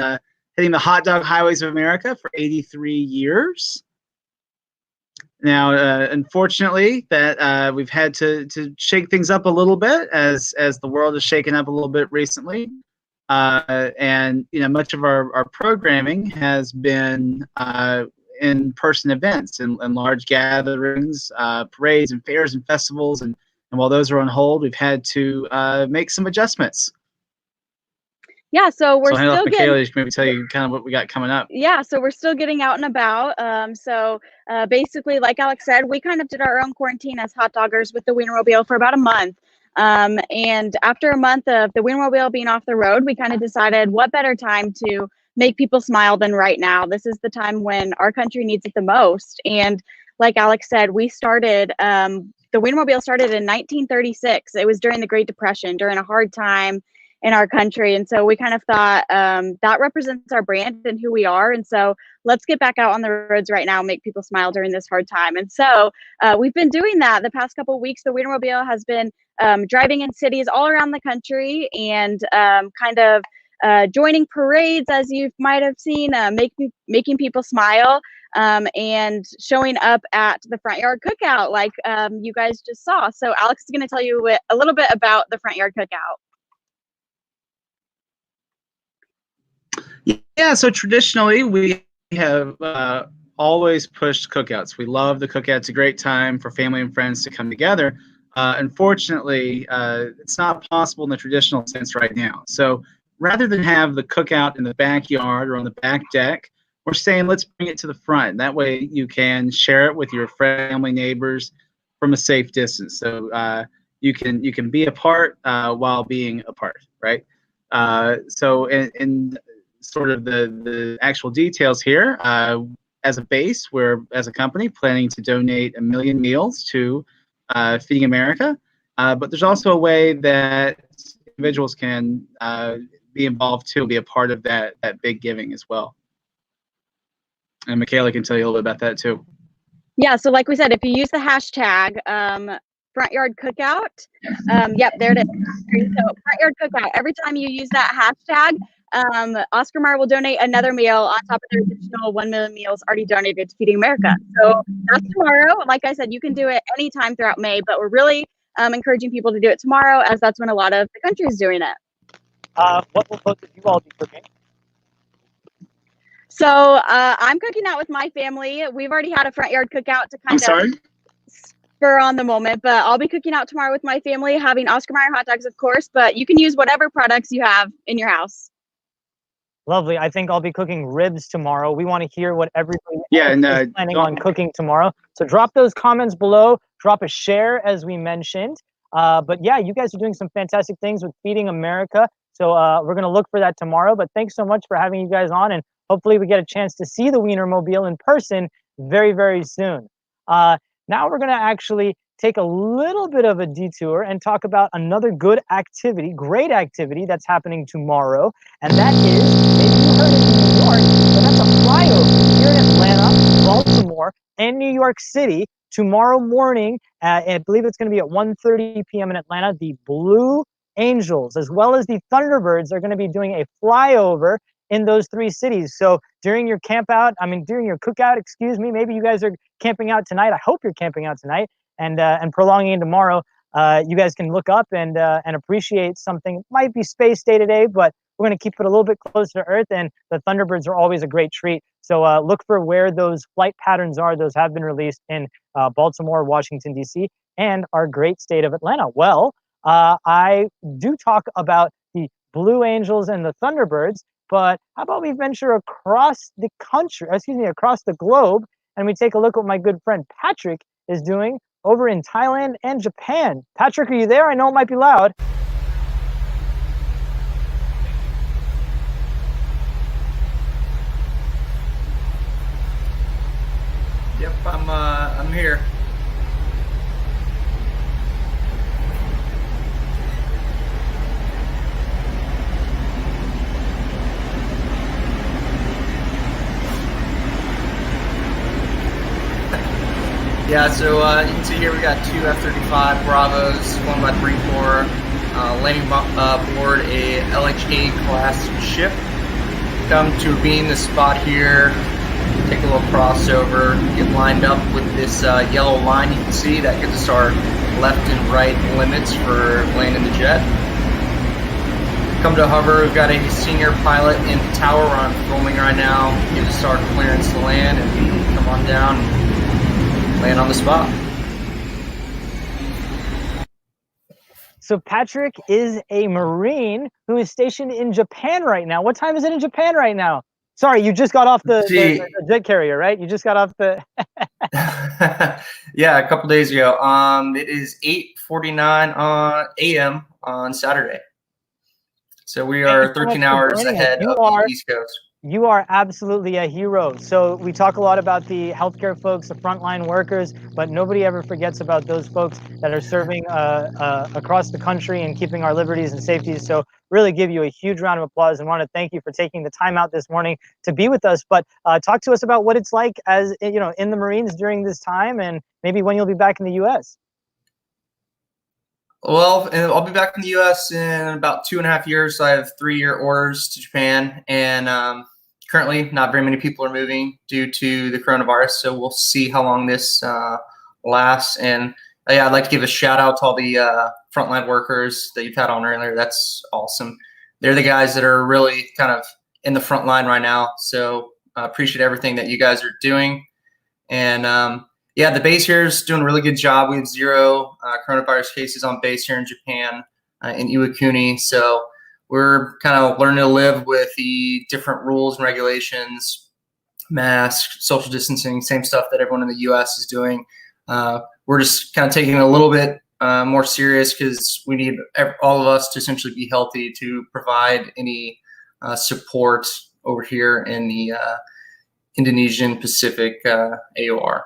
hitting the hot dog highways of America for 83 years. Now, unfortunately, that we've had to shake things up a little bit as the world has shaken up a little bit recently, and much of our programming has been in-person events and large gatherings, parades and fairs and festivals, and while those are on hold, we've had to make some adjustments. Yeah, so we're still getting. Michaela, maybe tell you kind of what we got coming up. Yeah, so we're still getting out and about. Basically, like Alex said, we kind of did our own quarantine as hot doggers with the Wienermobile for about a month. And after a month of the Wienermobile being off the road, we kind of decided what better time to make people smile than right now. This is the time when our country needs it the most. And like Alex said, we started, the Wienermobile started in 1936. It was during the Great Depression, during a hard time in our country. And so we kind of thought that represents our brand and who we are. And so let's get back out on the roads right now and make people smile during this hard time. And so we've been doing that the past couple of weeks. The Wienermobile has been driving in cities all around the country and kind of joining parades, as you might have seen, making people smile, and showing up at the Front Yard Cookout like you guys just saw. So Alex is going to tell you a little bit about the Front Yard Cookout. Yeah, so traditionally we have always pushed cookouts. We love the cookout. It's a great time for family and friends to come together. Unfortunately, it's not possible in the traditional sense right now. So rather than have the cookout in the backyard or on the back deck, we're saying let's bring it to the front. That way you can share it with your family, neighbors from a safe distance. So you can be apart while being apart, right? So in sort of the actual details here, as a base, we're, as a company, planning to donate 1 million meals to Feeding America. But there's also a way that individuals can be involved too, be a part of that big giving as well. And Michaela can tell you a little bit about that too. Yeah, so like we said, if you use the hashtag Front Yard Cookout, yep, there it is. So Front Yard Cookout, every time you use that hashtag, Oscar Meyer will donate another meal on top of the additional 1 million meals already donated to Feeding America. So that's tomorrow. Like I said, you can do it anytime throughout May, but we're really encouraging people to do it tomorrow, as that's when a lot of the country is doing it. What will both of you all be cooking? So I'm cooking out with my family. We've already had a Front Yard Cookout to kind of spur on the moment, but I'll be cooking out tomorrow with my family, having Oscar Meyer hot dogs, of course, but you can use whatever products you have in your house. Lovely. I think I'll be cooking ribs tomorrow. We want to hear what everybody is planning on cooking tomorrow. So drop those comments below. Drop a share, as we mentioned. But yeah, you guys are doing some fantastic things with Feeding America. So we're going to look for that tomorrow. But thanks so much for having you guys on. And hopefully we get a chance to see the Wienermobile in person very, very soon. Now we're going to actually take a little bit of a detour and talk about another good activity, great activity that's happening tomorrow. And that is, maybe you heard it in New York, but that's a flyover here in Atlanta, Baltimore, and New York City tomorrow morning. I believe it's going to be at 1:30 p.m. in Atlanta. The Blue Angels, as well as the Thunderbirds, are going to be doing a flyover in those three cities. So during your during your cookout, excuse me, maybe you guys are camping out tonight. I hope you're camping out tonight. And prolonging in tomorrow, you guys can look up and appreciate something. It might be space day to day, but we're going to keep it a little bit closer to Earth. And the Thunderbirds are always a great treat. So look for where those flight patterns are. Those have been released in Baltimore, Washington, D.C., and our great state of Atlanta. Well, I do talk about the Blue Angels and the Thunderbirds, but how about we venture across the country, across the globe, and we take a look at what my good friend Patrick is doing over in Thailand and Japan. Patrick, are you there? I know it might be loud. Yep, I'm here. Yeah, so you can see here we got two F-35 Bravos, flown by the Marine Corps, landing aboard a LHA class ship. Come to being the spot here take a little crossover, get lined up with this yellow line you can see that gives us our left and right limits for landing the jet. Come to hover, we've got a senior pilot in the tower. We're on filming right now. Gives us our clearance to land, and we come on down and land on the spot. So Patrick is a Marine who is stationed in Japan right now. What time is it in Japan right now? Sorry, you just got off the jet carrier, right? You just got off the... Yeah, a couple days ago. It is 8:49 a.m. on Saturday. So we are 13 hours ahead of the East Coast. You are absolutely a hero. So we talk a lot about the healthcare folks, the frontline workers, but nobody ever forgets about those folks that are serving across the country and keeping our liberties and safeties. So really give you a huge round of applause and want to thank you for taking the time out this morning to be with us. But talk to us about what it's like as, you know, in the Marines during this time and maybe when you'll be back in the U.S. Well, I'll be back in the U.S. in about 2.5 years. So I have 3-year orders to Japan, and currently not very many people are moving due to the coronavirus. So we'll see how long this lasts. And yeah, I'd like to give a shout out to all the frontline workers that you've had on earlier. That's awesome. They're the guys that are really kind of in the front line right now. So I appreciate everything that you guys are doing. And yeah, the base here is doing a really good job. We have 0 coronavirus cases on base here in Japan, in Iwakuni. So we're kind of learning to live with the different rules and regulations, masks, social distancing, same stuff that everyone in the U.S. is doing. We're just kind of taking it a little bit more serious because we need all of us to essentially be healthy to provide any support over here in the Indonesian Pacific AOR.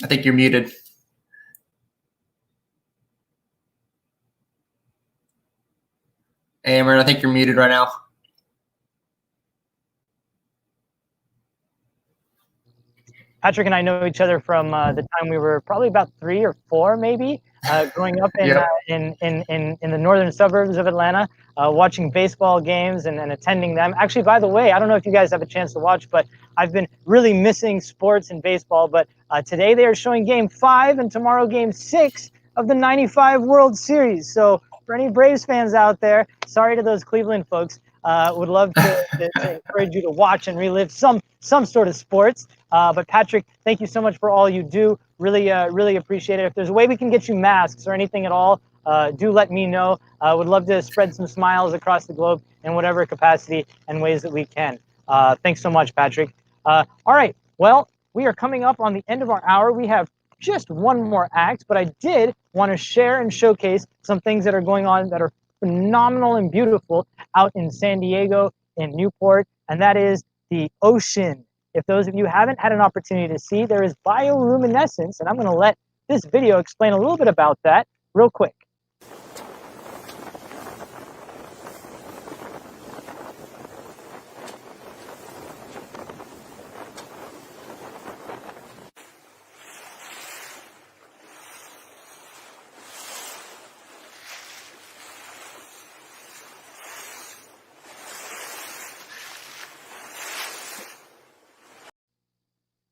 I think you're muted. Amber, I think you're muted right now. Patrick and I know each other from the time we were probably about 3 or 4, maybe, growing up in, in the northern suburbs of Atlanta, watching baseball games and attending them. Actually, by the way, I don't know if you guys have a chance to watch, but I've been really missing sports and baseball. But today they are showing Game 5 and tomorrow Game 6 of the '95 World Series. So for any Braves fans out there, sorry to those Cleveland folks. Would love to encourage you to watch and relive some sort of sports. But Patrick, thank you so much for all you do. Really, really appreciate it. If there's a way we can get you masks or anything at all, do let me know. Would love to spread some smiles across the globe in whatever capacity and ways that we can. Thanks so much, Patrick. All right, well, we are coming up on the end of our hour. We have just one more act, but I did want to share and showcase some things that are going on that are phenomenal and beautiful out in San Diego, in Newport, and that is the ocean. If those of you haven't had an opportunity to see, there is bioluminescence, and I'm going to let this video explain a little bit about that real quick.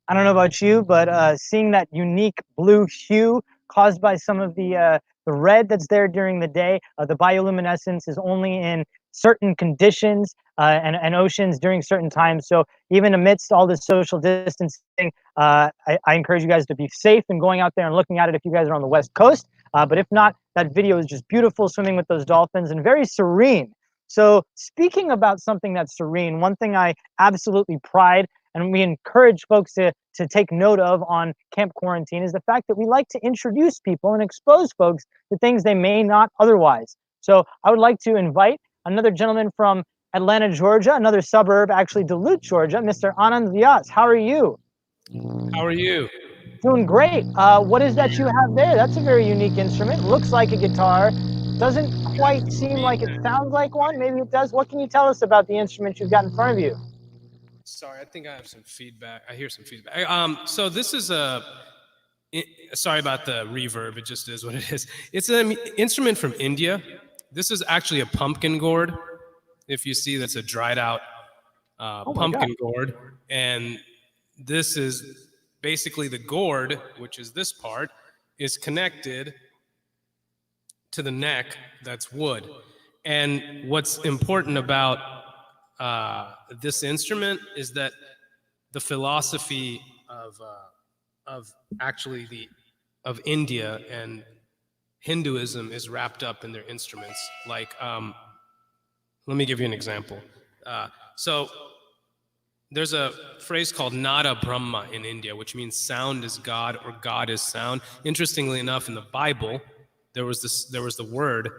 I don't know about you, but seeing that unique blue hue caused by some of the red that's there during the day, the bioluminescence is only in certain conditions and oceans during certain times. So even amidst all this social distancing, I encourage you guys to be safe and going out there and looking at it if you guys are on the West Coast. But if not, that video is just beautiful, swimming with those dolphins and very serene. So speaking about something that's serene, one thing I absolutely pride and we encourage folks to take note of on Camp Quarantine is the fact that we like to introduce people and expose folks to things they may not otherwise. So I would like to invite another gentleman from Atlanta, Georgia, another suburb, actually Duluth, Georgia, Mr. Anand Vyas. How are you? How are you? Doing great. What is that you have there? That's a very unique instrument. Looks like a guitar. Doesn't quite seem like it sounds like one. Maybe it does. What can you tell us about the instrument you've got in front of you? Sorry, I think I have some feedback. I hear some feedback. So this is sorry about the reverb. It just is what it is. It's an instrument from India This is actually a pumpkin gourd. If you see, that's a dried out pumpkin gourd. And this is basically the gourd, which is this part, is connected to the neck, that's wood. And what's important about this instrument is that the philosophy of actually of India and Hinduism is wrapped up in their instruments. Like, let me give you an example. So there's a phrase called Nada Brahma in India, which means sound is God or God is sound. Interestingly enough, in the Bible, there was the word,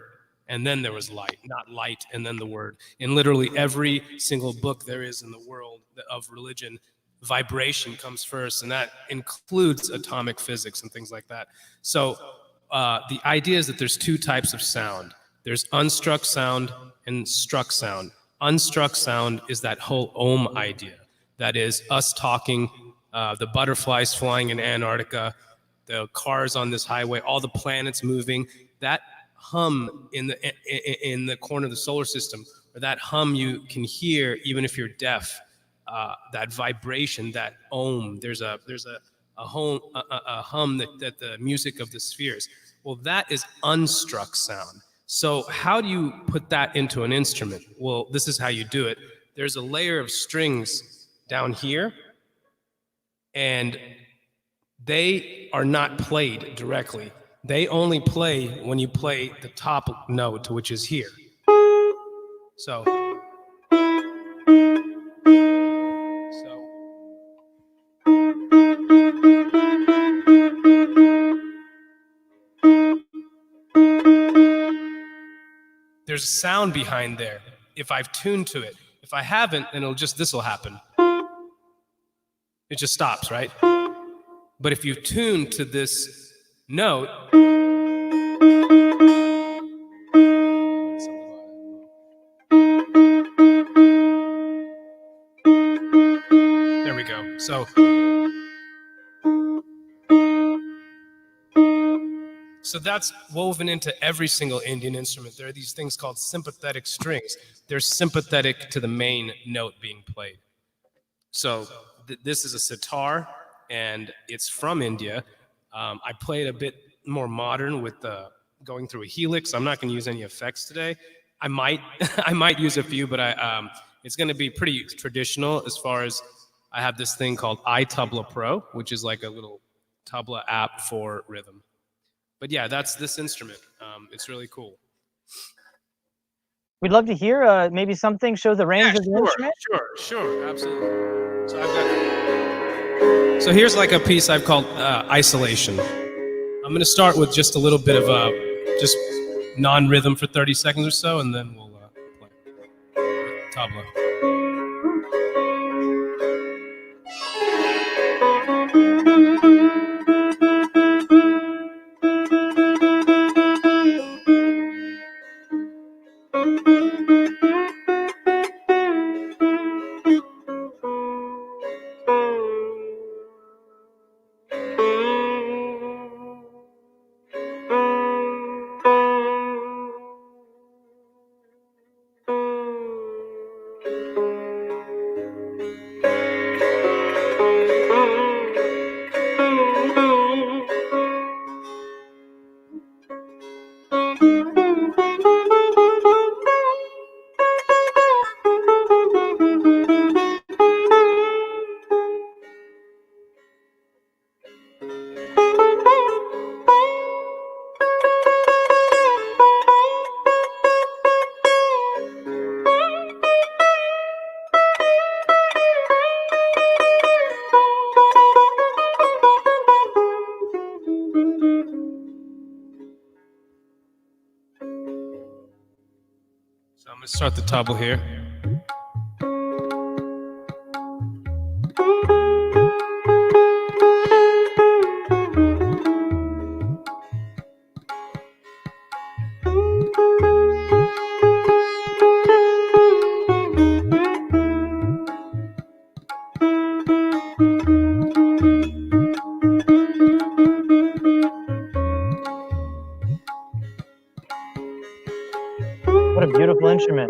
and then there was light, not light and then the word. In literally every single book there is in the world of religion, vibration comes first, and that includes atomic physics and things like that. So the idea is that there's two types of sound. There's unstruck sound and struck sound. Unstruck sound is that whole Om idea. That is us talking, the butterflies flying in Antarctica, the cars on this highway, all the planets moving. That hum in the corner of the solar system, or that hum you can hear even if you're deaf. That vibration, that Om. There's a hum that the music of the spheres. Well, that is unstruck sound. So how do you put that into an instrument? Well, this is how you do it. There's a layer of strings down here, and they are not played directly. They only play when you play the top note, which is here. So there's a sound behind there if I've tuned to it. If I haven't, then this will happen. It just stops, right? But if you've tuned to this note, there we go. So that's woven into every single Indian instrument. There are these things called sympathetic strings. They're sympathetic to the main note being played. So this is a sitar, and it's from India. I played a bit more modern with going through a helix. I'm not going to use any effects today. I might use a few, but it's going to be pretty traditional as far as I have this thing called iTabla Pro, which is like a little tabla app for rhythm. But yeah, that's this instrument. It's really cool. We'd love to hear maybe something, show the range of the instrument. Sure, absolutely. So here's like a piece I've called Isolation. I'm going to start with just a little bit of just non-rhythm for 30 seconds or so, and then we'll play tabla. So I'm going to start the tabla here. instrument.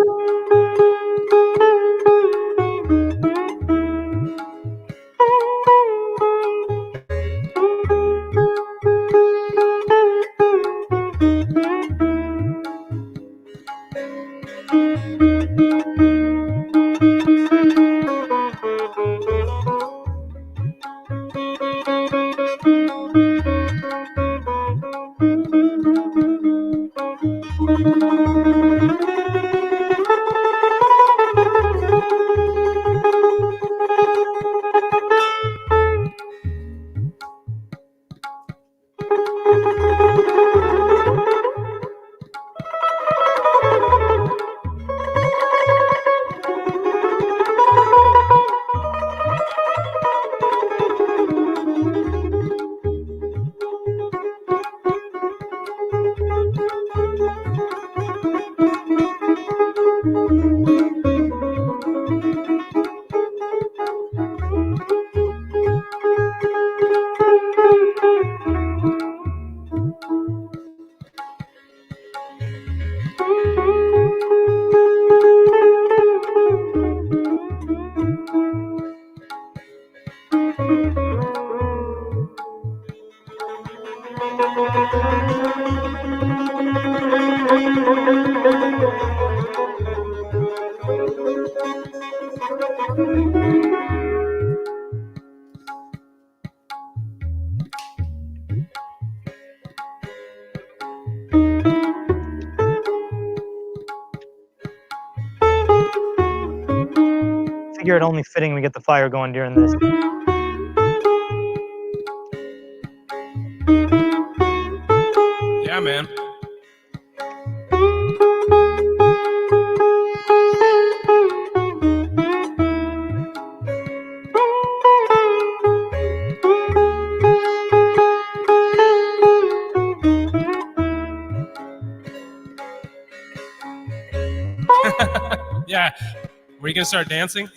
Figure it only fitting we get the fire going during this. Yeah, man. Yeah. Were you gonna start dancing?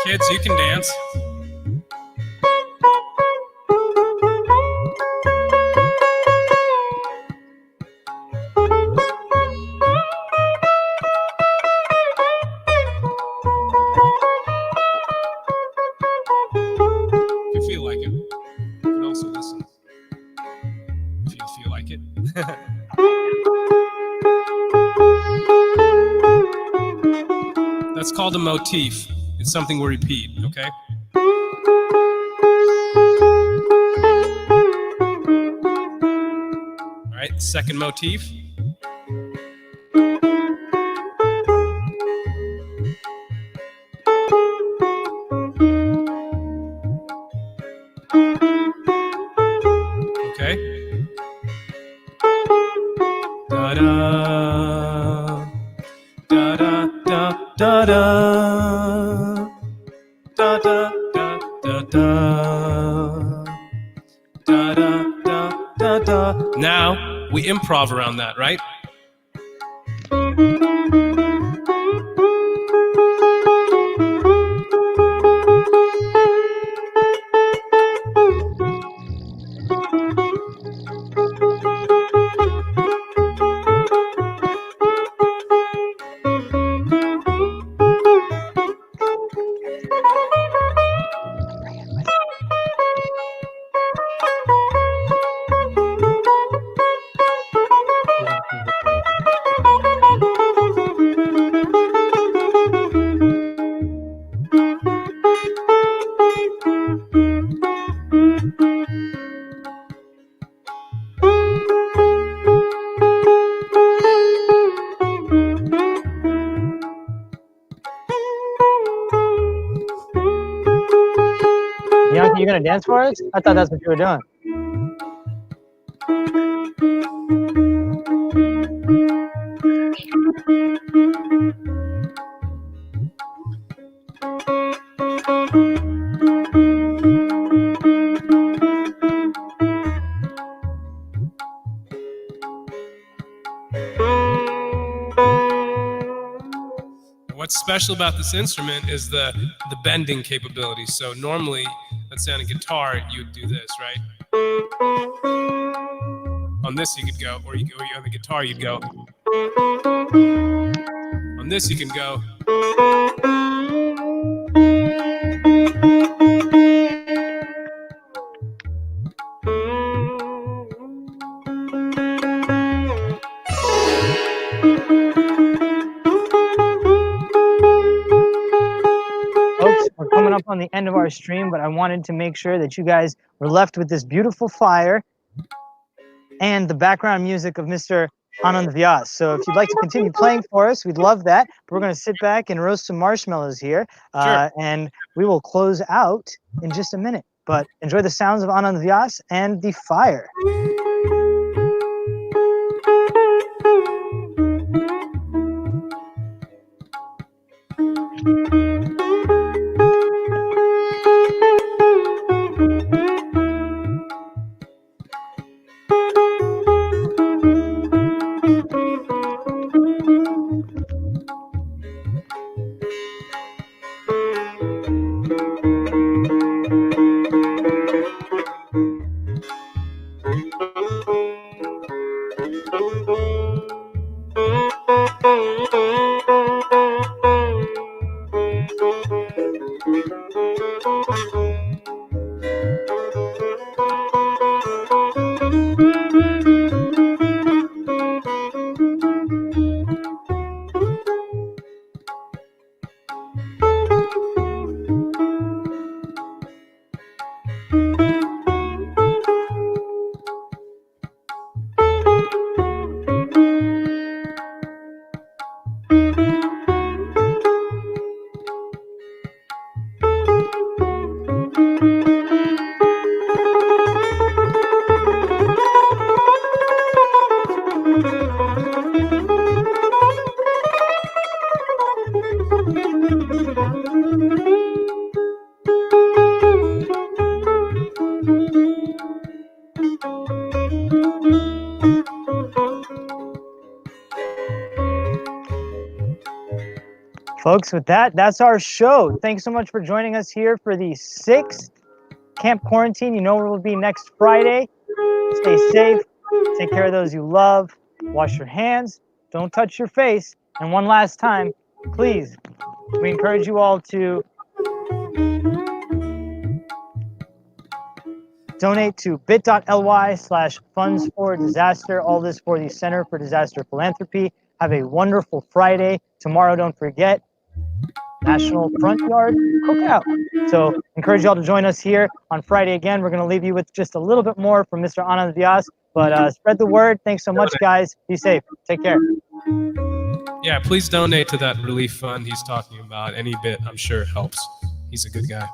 Kids, you can dance. If you feel like it. You can also listen. If you feel like it. That's called a motif. It's something we repeat, okay? All right, second motif. Okay. Da-da. Da-da, da, da-da. Da-da, da, da, da. Da-da, da, da, da. Now, we improv around that, right? Bianca, you gonna dance for us? I thought that's what you were doing. special about this instrument is the bending capability. So normally, let's say on a guitar, you'd do this, right? On this you could go, or on the guitar you'd go. On this you can go. Folks, we're coming up on the end of our stream, but I wanted to make sure that you guys were left with this beautiful fire and the background music of Mr. Anand Vyas. So if you'd like to continue playing for us, we'd love that. But we're going to sit back and roast some marshmallows here, and we will close out in just a minute. But enjoy the sounds of Anand Vyas and the fire. Folks, with that, that's our show. Thanks so much for joining us here for the 6th Camp Quarantine. You know where we'll be next Friday. Stay safe. Take care of those you love. Wash your hands. Don't touch your face. And one last time, please, we encourage you all to donate to bit.ly/funds4disaster. All this for the Center for Disaster Philanthropy. Have a wonderful Friday. Tomorrow, don't forget, National Front Yard Cookout. So encourage y'all to join us here on Friday again. We're going to leave you with just a little bit more from Mr. Anand Vyas, but spread the word. Thanks so much, guys. Be safe. Take care. Yeah, please donate to that relief fund he's talking about. Any bit, I'm sure, helps. He's a good guy.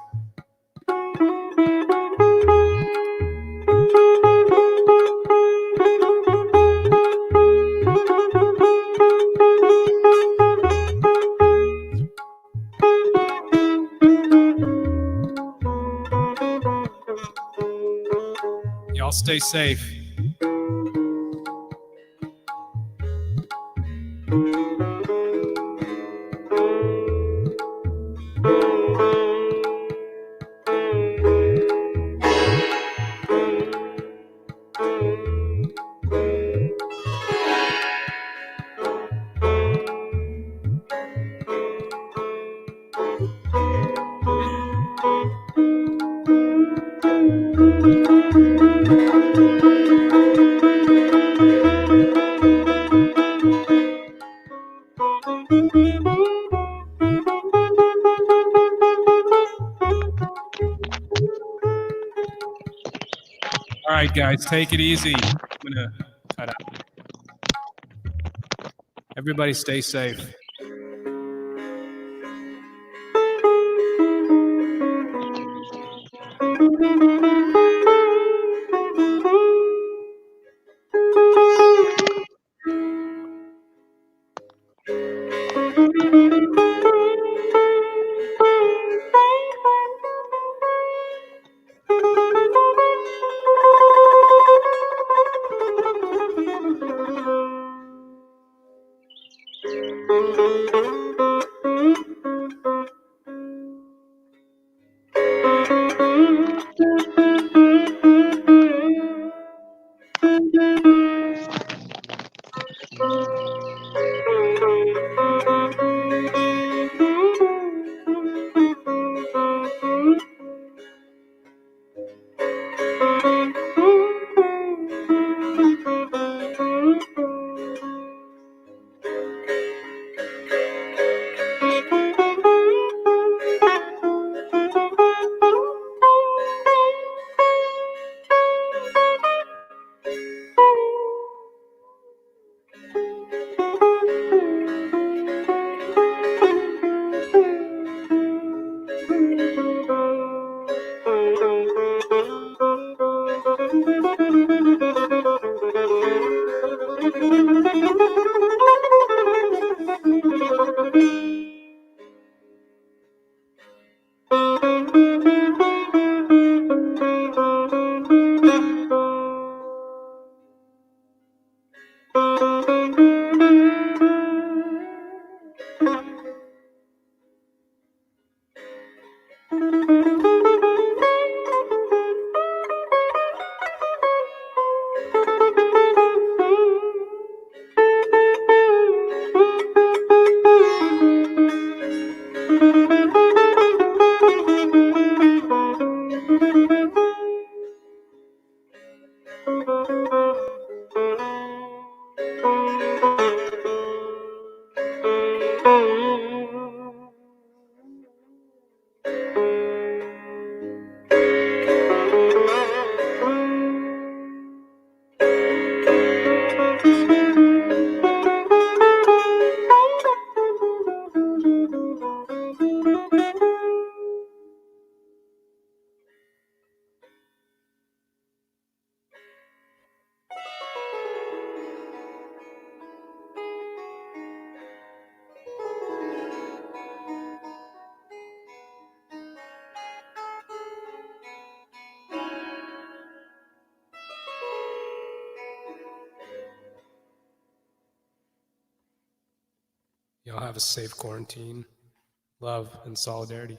Y'all stay safe. All right, guys, take it easy. I'm gonna cut out. Everybody stay safe. y'all have a safe quarantine. Love and solidarity.